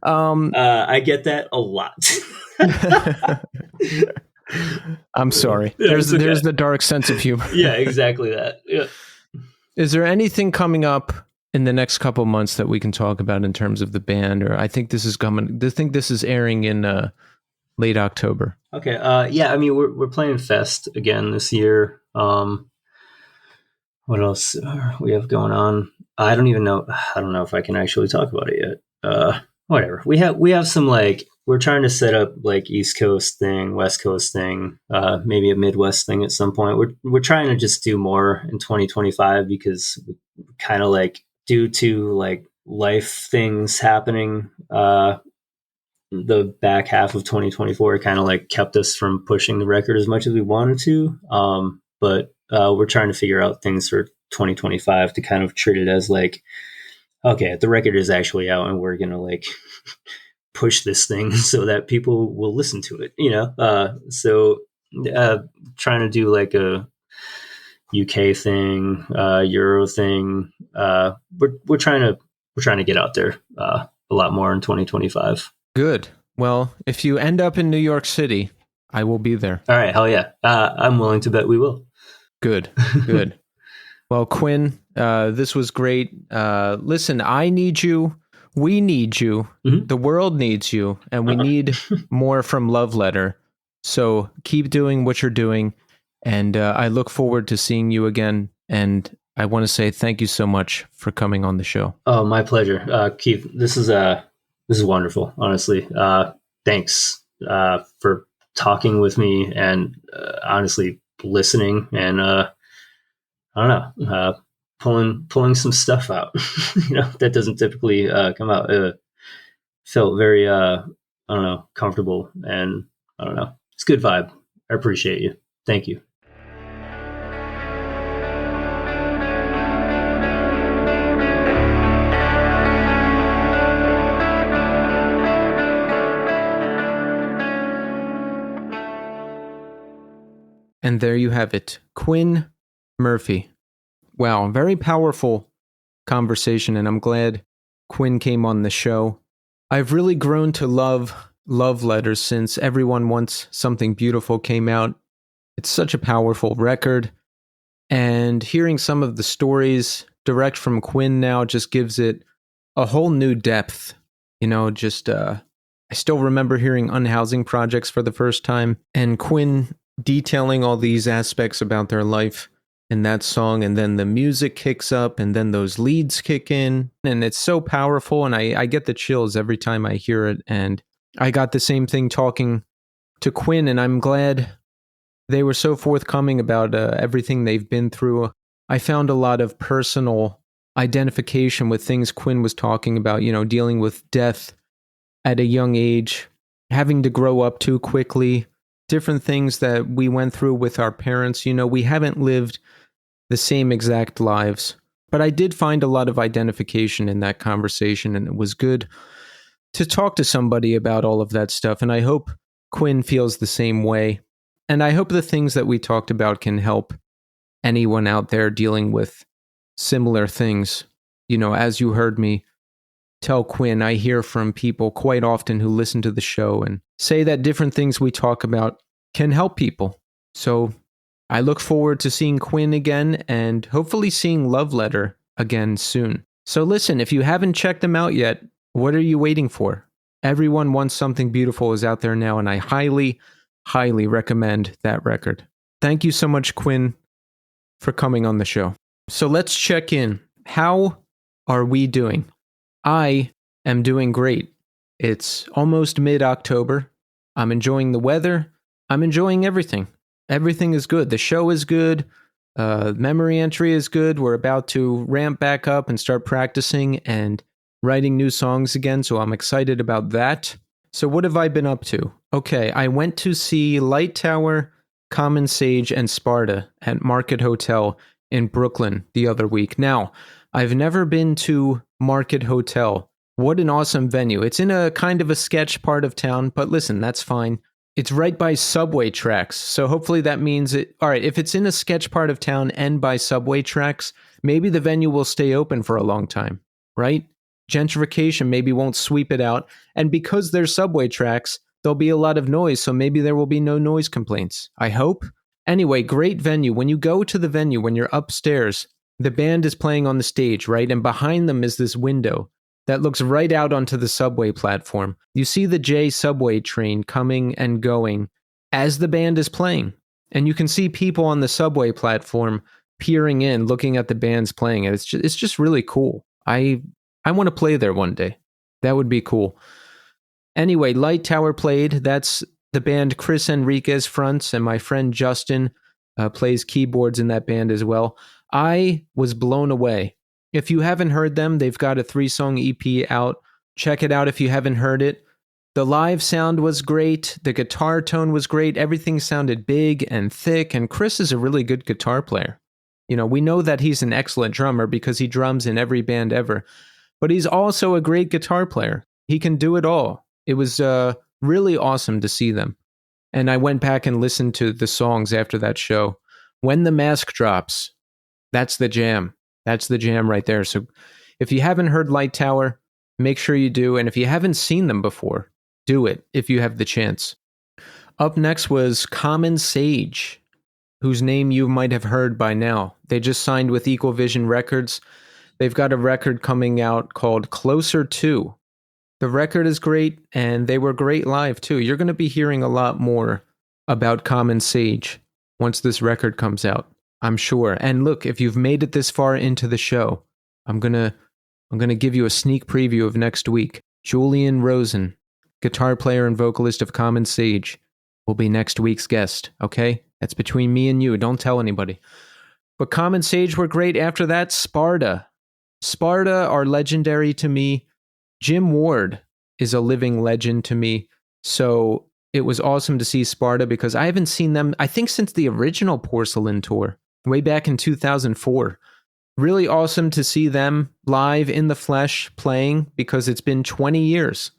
I get that a lot. I'm sorry. Yeah, There's it's okay. the dark sense of humor. Yeah, exactly that. Yeah. Is there anything coming up in the next couple months that we can talk about in terms of the band? Or I think this is coming. I think this is airing in late October. Okay. Yeah. I mean, we're playing Fest again this year. What else we have going on? I don't even know. I don't know if I can actually talk about it yet. Whatever. We have some like we're trying to set up like East Coast thing, West Coast thing, maybe a Midwest thing at some point. We're trying to just do more in 2025 because kind of like due to like life things happening, the back half of 2024 kind of like kept us from pushing the record as much as we wanted to. But we're trying to figure out things for 2025 to kind of treat it as like, okay, the record is actually out and we're going to like push this thing so that people will listen to it, you know? Trying to do like a UK thing, Euro thing. We're trying to get out there a lot more in 2025. Good. Well, if you end up in New York City, I will be there. All right, hell yeah. I'm willing to bet we will. Good. Good. Well, Quinn, this was great. Listen, I need you. We need you. Mm-hmm. The world needs you. And we need more from Love Letter. So keep doing what you're doing. And I look forward to seeing you again. And I want to say thank you so much for coming on the show. Oh, my pleasure. Keith, this is wonderful, honestly. Thanks for talking with me and honestly listening and I don't know, pulling some stuff out, you know, that doesn't typically come out. Felt very, I don't know, comfortable and I don't know. It's a good vibe. I appreciate you. Thank you. And there you have it. Quinn Murphy. Wow, very powerful conversation, and I'm glad Quinn came on the show. I've really grown to love letters since Everyone Wants Something Beautiful came out. It's such a powerful record, and hearing some of the stories direct from Quinn now just gives it a whole new depth. You know, just I still remember hearing Unhousing Projects for the first time, and Quinn detailing all these aspects about their life in that song, and then the music kicks up, and then those leads kick in, and it's so powerful, and I get the chills every time I hear it, and I got the same thing talking to Quinn, and I'm glad they were so forthcoming about everything they've been through. I found a lot of personal identification with things Quinn was talking about, you know, dealing with death at a young age, having to grow up too quickly, different things that we went through with our parents. You know, we haven't lived the same exact lives, but I did find a lot of identification in that conversation, and it was good to talk to somebody about all of that stuff. And I hope Quinn feels the same way. And I hope the things that we talked about can help anyone out there dealing with similar things. You know, as you heard me tell Quinn, I hear from people quite often who listen to the show and say that different things we talk about can help people. So I look forward to seeing Quinn again and hopefully seeing Love Letter again soon. So listen, if you haven't checked them out yet, what are you waiting for? Everyone Wants Something Beautiful is out there now, and I highly, highly recommend that record. Thank you so much, Quinn, for coming on the show. So let's check in. How are we doing? I am doing great. It's almost mid-October. I'm enjoying the weather. I'm enjoying everything. Everything is good. The show is good. Memory entry is good. We're about to ramp back up and start practicing and writing new songs again, so I'm excited about that. So what have I been up to? Okay, I went to see Light Tower, Common Sage, and Sparta at Market Hotel in Brooklyn the other week. Now, I've never been to Market Hotel. What an awesome venue. It's in a kind of a sketch part of town, but listen, that's fine. It's right by subway tracks, so hopefully that means it... All right, if it's in a sketch part of town and by subway tracks, maybe the venue will stay open for a long time, right? Gentrification maybe won't sweep it out, and because there's subway tracks, there'll be a lot of noise, so maybe there will be no noise complaints. I hope. Anyway, great venue. When you go to the venue, when you're upstairs, the band is playing on the stage, right? And behind them is this window that looks right out onto the subway platform. You see the J subway train coming and going as the band is playing. And you can see people on the subway platform peering in, looking at the bands playing. And it's just really cool. I want to play there one day. That would be cool. Anyway, Light Tower played. That's the band Chris Enriquez fronts, and my friend Justin plays keyboards in that band as well. I was blown away. If you haven't heard them, they've got a 3-song EP out. Check it out if you haven't heard it. The live sound was great. The guitar tone was great. Everything sounded big and thick, and Chris is a really good guitar player. You know, we know that he's an excellent drummer because he drums in every band ever, but he's also a great guitar player. He can do it all. It was really awesome to see them. And I went back and listened to the songs after that show. When the Mask Drops, that's the jam. That's the jam right there. So if you haven't heard Light Tower, make sure you do. And if you haven't seen them before, do it if you have the chance. Up next was Common Sage, whose name you might have heard by now. They just signed with Equal Vision Records. They've got a record coming out called Closer To. The record is great, and they were great live, too. You're going to be hearing a lot more about Common Sage once this record comes out, I'm sure. And look, if you've made it this far into the show, I'm going to give you a sneak preview of next week. Julian Rosen, guitar player and vocalist of Common Sage, will be next week's guest, okay? That's between me and you. Don't tell anybody. But Common Sage were great. After that, Sparta. Sparta are legendary to me. Jim Ward is a living legend to me. So it was awesome to see Sparta because I haven't seen them, I think, since the original Porcelain tour, way back in 2004. Really awesome to see them live in the flesh playing because it's been 20 years.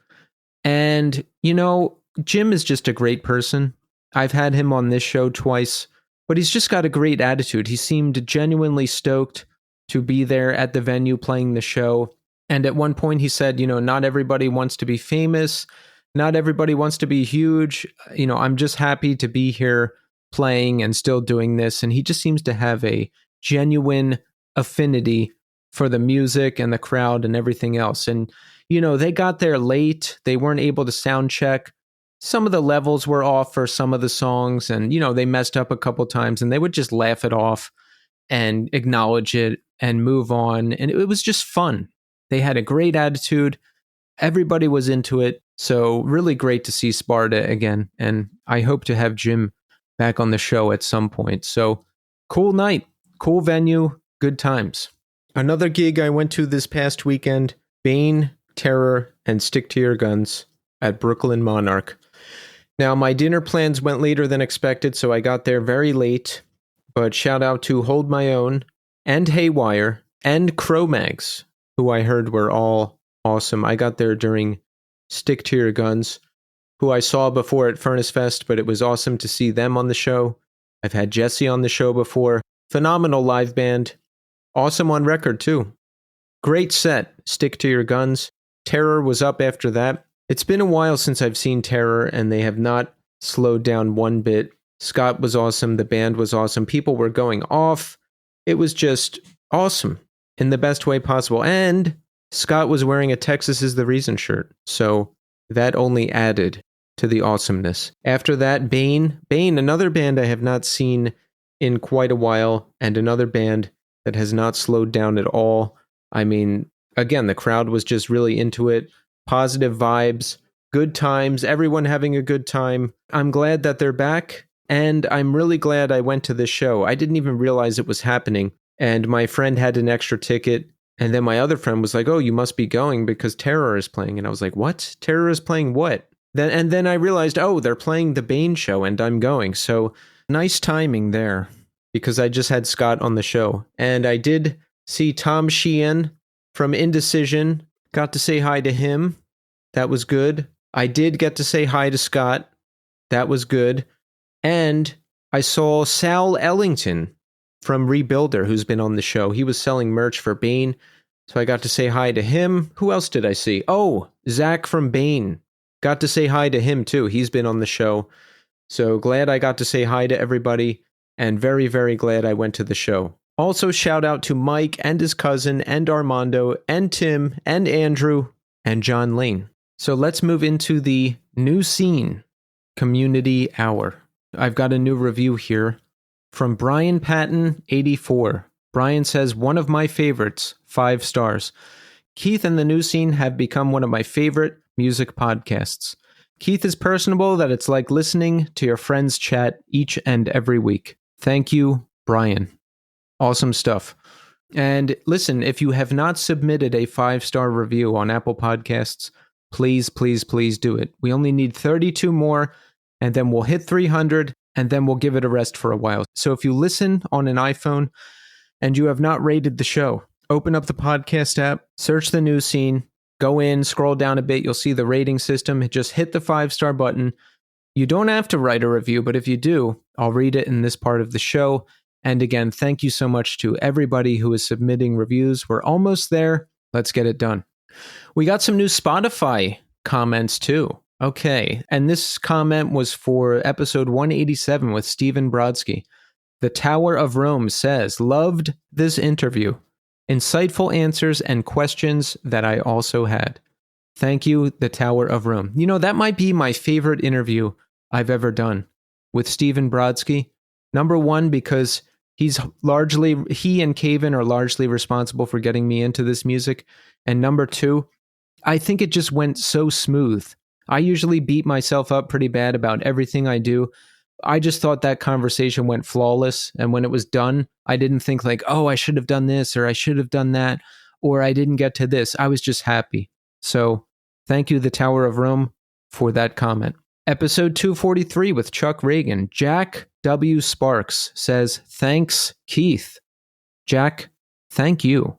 And, you know, Jim is just a great person. I've had him on this show twice, but he's just got a great attitude. He seemed genuinely stoked to be there at the venue playing the show. And at one point he said, you know, not everybody wants to be famous. Not everybody wants to be huge. You know, I'm just happy to be here playing and still doing this. And he just seems to have a genuine affinity for the music and the crowd and everything else. And, you know, they got there late. They weren't able to sound check. Some of the levels were off for some of the songs. And, you know, they messed up a couple times and they would just laugh it off and acknowledge it and move on. And it was just fun. They had a great attitude. Everybody was into it. So really great to see Sparta again. And I hope to have Jim back on the show at some point. So cool night, cool venue, good times. Another gig I went to this past weekend, Bane, Terror, and Stick to Your Guns at Brooklyn Monarch. Now, my dinner plans went later than expected, so I got there very late. But shout out to Hold My Own and Haywire and Cro-Mags, who I heard were all awesome. I got there during Stick to Your Guns, who I saw before at Furnace Fest, but it was awesome to see them on the show. I've had Jesse on the show before. Phenomenal live band. Awesome on record, too. Great set, Stick to Your Guns. Terror was up after that. It's been a while since I've seen Terror, and they have not slowed down one bit. Scott was awesome. The band was awesome. People were going off. It was just awesome in the best way possible. And Scott was wearing a Texas is the Reason shirt. So that only added to the awesomeness. After that, Bane, another band I have not seen in quite a while, and another band that has not slowed down at all. I mean, again, the crowd was just really into it. Positive vibes, good times, everyone having a good time. I'm glad that they're back, and I'm really glad I went to this show. I didn't even realize it was happening, and my friend had an extra ticket, and then my other friend was like, oh, you must be going because Terror is playing. And I was like, what? Terror is playing what? Then I realized, oh, they're playing the Bane show, and I'm going. So nice timing there, because I just had Scott on the show. And I did see Tom Sheehan from Indecision. Got to say hi to him. That was good. I did get to say hi to Scott. That was good. And I saw Sal Ellington from Rebuilder, who's been on the show. He was selling merch for Bane, so I got to say hi to him. Who else did I see? Oh, Zach from Bane got to say hi to him too. He's been on the show. So glad I got to say hi to everybody, and very, very glad I went to the show. Also, shout out to Mike and his cousin and Armando and Tim and Andrew and John Lane. So let's move into the new scene community hour. I've got a new review here from Brian Patton 84. Brian says, one of my favorites, 5 stars. Keith and the New Scene have become one of my favorite music podcasts. Keith is personable that it's like listening to your friends chat each and every week. Thank you, Brian. Awesome stuff. And listen, if you have not submitted a 5-star review on Apple Podcasts, please, please, please do it. We only need 32 more, and then we'll hit 300, and then we'll give it a rest for a while. So if you listen on an iPhone and you have not rated the show, open up the podcast app, search the New Scene, go in, scroll down a bit, you'll see the rating system. Just hit the 5-star button. You don't have to write a review, but if you do, I'll read it in this part of the show. And again, thank you so much to everybody who is submitting reviews. We're almost there. Let's get it done. We got some new Spotify comments too. Okay, and this comment was for episode 187 with Stephen Brodsky. The Tower of Rome says, loved this interview. Insightful answers and questions that I also had. Thank you, The Tower of Rome. You know, that might be my favorite interview I've ever done with Stephen Brodsky. Number one, because he and Caven are largely responsible for getting me into this music. And number two, I think it just went so smooth. I usually beat myself up pretty bad about everything I do. I just thought that conversation went flawless. And when it was done, I didn't think like, oh, I should have done this, or I should have done that, or I didn't get to this. I was just happy. So thank you, The Tower of Rome, for that comment. Episode 243 with Chuck Reagan. Jack W. Sparks says, thanks, Keith. Jack, thank you.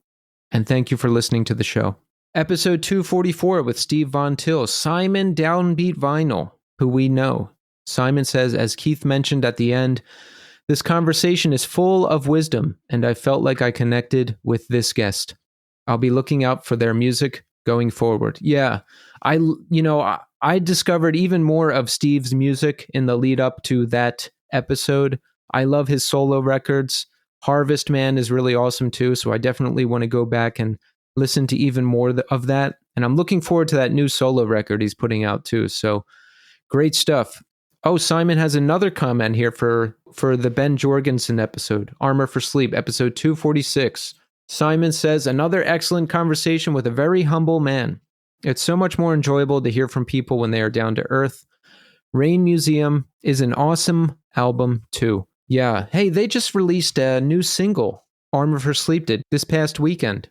And thank you for listening to the show. Episode 244 with Steve Von Till. Simon Downbeat Vinyl, who we know. Simon says, as Keith mentioned at the end, this conversation is full of wisdom, and I felt like I connected with this guest. I'll be looking out for their music going forward. Yeah, I discovered even more of Steve's music in the lead up to that episode. I love his solo records. Harvest Man is really awesome too, so I definitely want to go back and listen to even more of that. And I'm looking forward to that new solo record he's putting out too. So great stuff. Oh, Simon has another comment here for the Ben Jorgensen episode, Armor for Sleep, episode 246. Simon says, another excellent conversation with a very humble man. It's so much more enjoyable to hear from people when they are down to earth. Rain Museum is an awesome album too. Yeah. Hey, they just released a new single, Armor for Sleep did, this past weekend.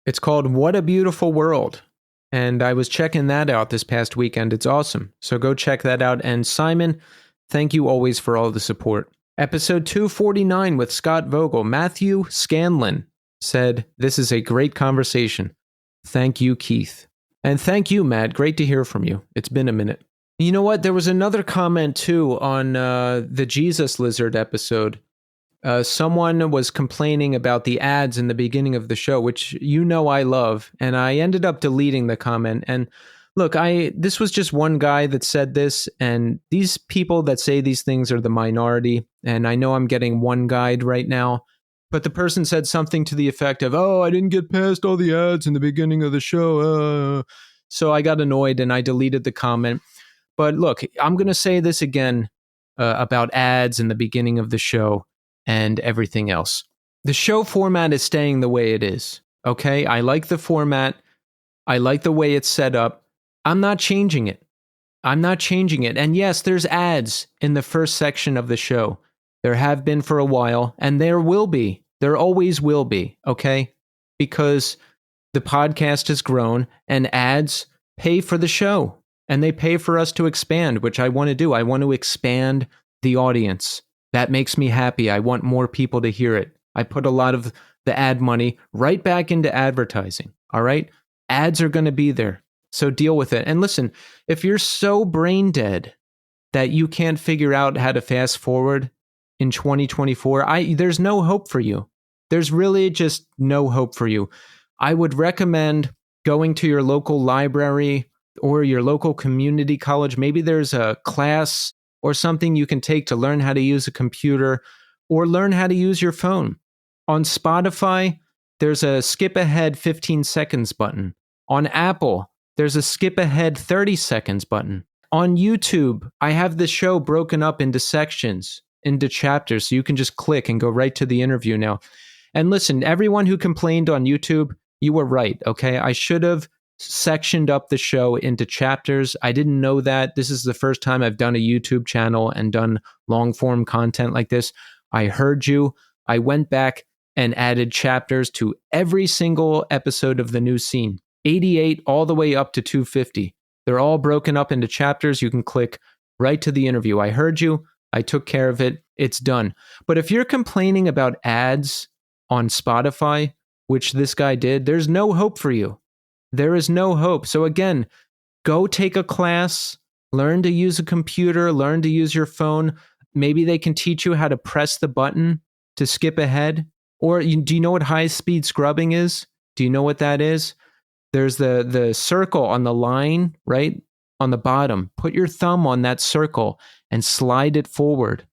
It's called What a Beautiful World. And I was checking that out this past weekend. It's awesome. So go check that out. And Simon, thank you always for all the support. Episode 249 with Scott Vogel. Matthew Scanlon said, this is a great conversation. Thank you, Keith. And thank you, Matt. Great to hear from you. It's been a minute. You know what? There was another comment, too, on the Jesus Lizard episode. Someone was complaining about the ads in the beginning of the show, which you know I love, and I ended up deleting the comment. And look, this was just one guy that said this, and these people that say these things are the minority, and I know I'm getting one guide right now, but the person said something to the effect of, oh, I didn't get past all the ads in the beginning of the show. So I got annoyed and I deleted the comment. But look, I'm going to say this again about ads in the beginning of the show and everything else. The show format is staying the way it is, okay? I like the format. I like the way it's set up. I'm not changing it. And yes, there's ads in the first section of the show. There have been for a while, and there will be. There always will be, okay? Because the podcast has grown, and ads pay for the show, and they pay for us to expand, which I want to do. I want to expand the audience. That makes me happy. I want more people to hear it. I put a lot of the ad money right back into advertising, all right? Ads are going to be there, so deal with it. And listen, if you're so brain dead that you can't figure out how to fast forward in 2024, there's no hope for you. There's really just no hope for you. I would recommend going to your local library or your local community college. Maybe there's a class or something you can take to learn how to use a computer or learn how to use your phone. On Spotify, there's a skip ahead 15 seconds button. On Apple, there's a skip ahead 30 seconds button. On YouTube, I have the show broken up into sections, into chapters, so you can just click and go right to the interview now. And listen, everyone who complained on YouTube, you were right, okay? I should have sectioned up the show into chapters. I didn't know that. This is the first time I've done a YouTube channel and done long form content like this. I heard you. I went back and added chapters to every single episode of The New Scene, 88 all the way up to 250. They're all broken up into chapters. You can click right to the interview. I heard you. I took care of it. It's done. But if you're complaining about ads on Spotify, which this guy did, there's no hope for you. There is no hope. So again, go take a class, learn to use a computer, learn to use your phone. Maybe they can teach you how to press the button to skip ahead. Or do you know what high-speed scrubbing is? Do you know what that is? There's the circle on the line, right? On the bottom. Put your thumb on that circle and slide it forward.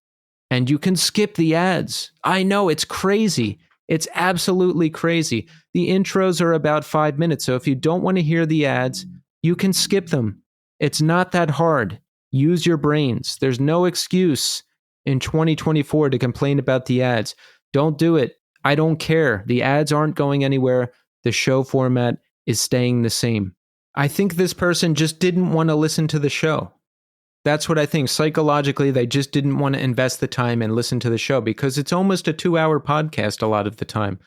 And you can skip the ads. I know, it's crazy. It's absolutely crazy. The intros are about 5 minutes, so if you don't want to hear the ads, you can skip them. It's not that hard. Use your brains. There's no excuse in 2024 to complain about the ads. Don't do it. I don't care. The ads aren't going anywhere. The show format is staying the same. I think this person just didn't want to listen to the show. That's what I think. Psychologically, they just didn't want to invest the time and listen to the show because it's almost a 2-hour podcast a lot of the time,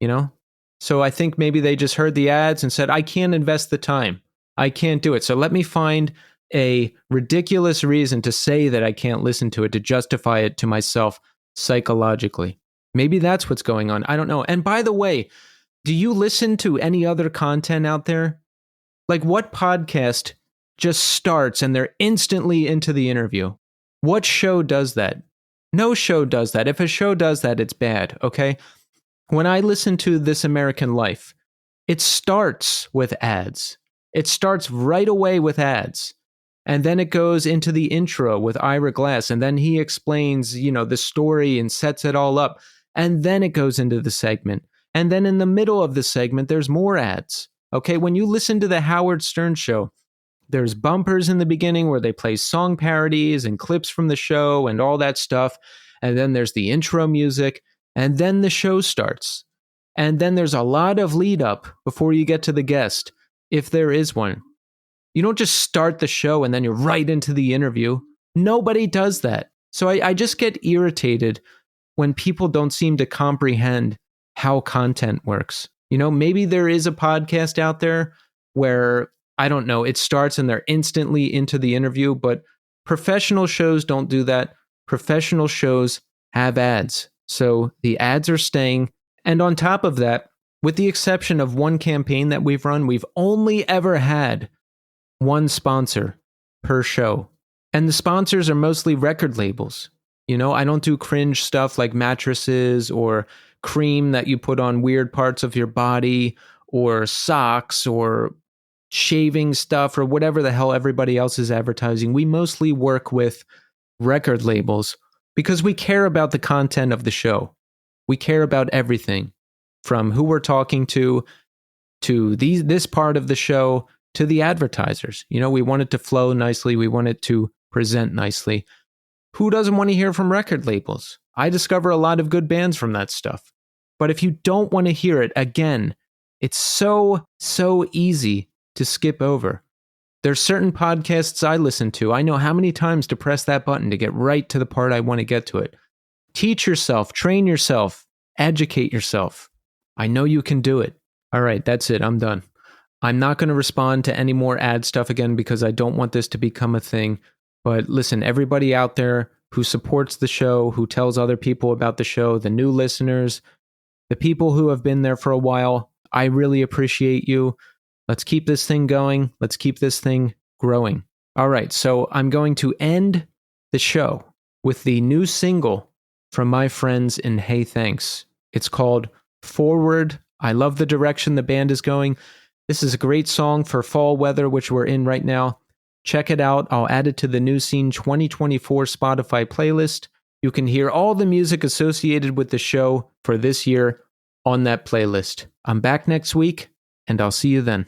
you know? So I think maybe they just heard the ads and said, I can't invest the time. I can't do it. So let me find a ridiculous reason to say that I can't listen to it, to justify it to myself psychologically. Maybe that's what's going on. I don't know. And by the way, do you listen to any other content out there? Like what podcast just starts and they're instantly into the interview? What show does that? No show does that. If a show does that, it's bad, okay? When I listen to This American Life, it starts with ads. It starts right away with ads. And then it goes into the intro with Ira Glass. And then he explains, the story and sets it all up. And then it goes into the segment. And then in the middle of the segment, there's more ads. Okay, when you listen to the Howard Stern show, there's bumpers in the beginning where they play song parodies and clips from the show and all that stuff. And then there's the intro music. And then the show starts. And then there's a lot of lead up before you get to the guest, if there is one. You don't just start the show and then you're right into the interview. Nobody does that. So I just get irritated when people don't seem to comprehend how content works. Maybe there is a podcast out there where, I don't know, it starts and they're instantly into the interview, but professional shows don't do that. Professional shows have ads. So the ads are staying. And on top of that, with the exception of one campaign that we've run, we've only ever had one sponsor per show. And the sponsors are mostly record labels. I don't do cringe stuff like mattresses or cream that you put on weird parts of your body or socks or shaving stuff or whatever the hell everybody else is advertising. We mostly work with record labels because we care about the content of the show. We care about everything from who we're talking to this part of the show, to the advertisers. We want it to flow nicely. We want it to present nicely. Who doesn't want to hear from record labels? I discover a lot of good bands from that stuff. But if you don't want to hear it, again, it's so easy to skip over. There's certain podcasts I listen to. I know how many times to press that button to get right to the part I want to get to it. Teach yourself, train yourself, educate yourself. I know you can do it. All right, that's it. I'm done. I'm not going to respond to any more ad stuff again because I don't want this to become a thing. But listen, everybody out there who supports the show, who tells other people about the show, the new listeners, the people who have been there for a while, I really appreciate you. Let's keep this thing going. Let's keep this thing growing. All right, so I'm going to end the show with the new single from my friends in Hey Thanks. It's called Forward. I love the direction the band is going. This is a great song for fall weather, which we're in right now. Check it out. I'll add it to the New Scene 2024 Spotify playlist. You can hear all the music associated with the show for this year on that playlist. I'm back next week, and I'll see you then.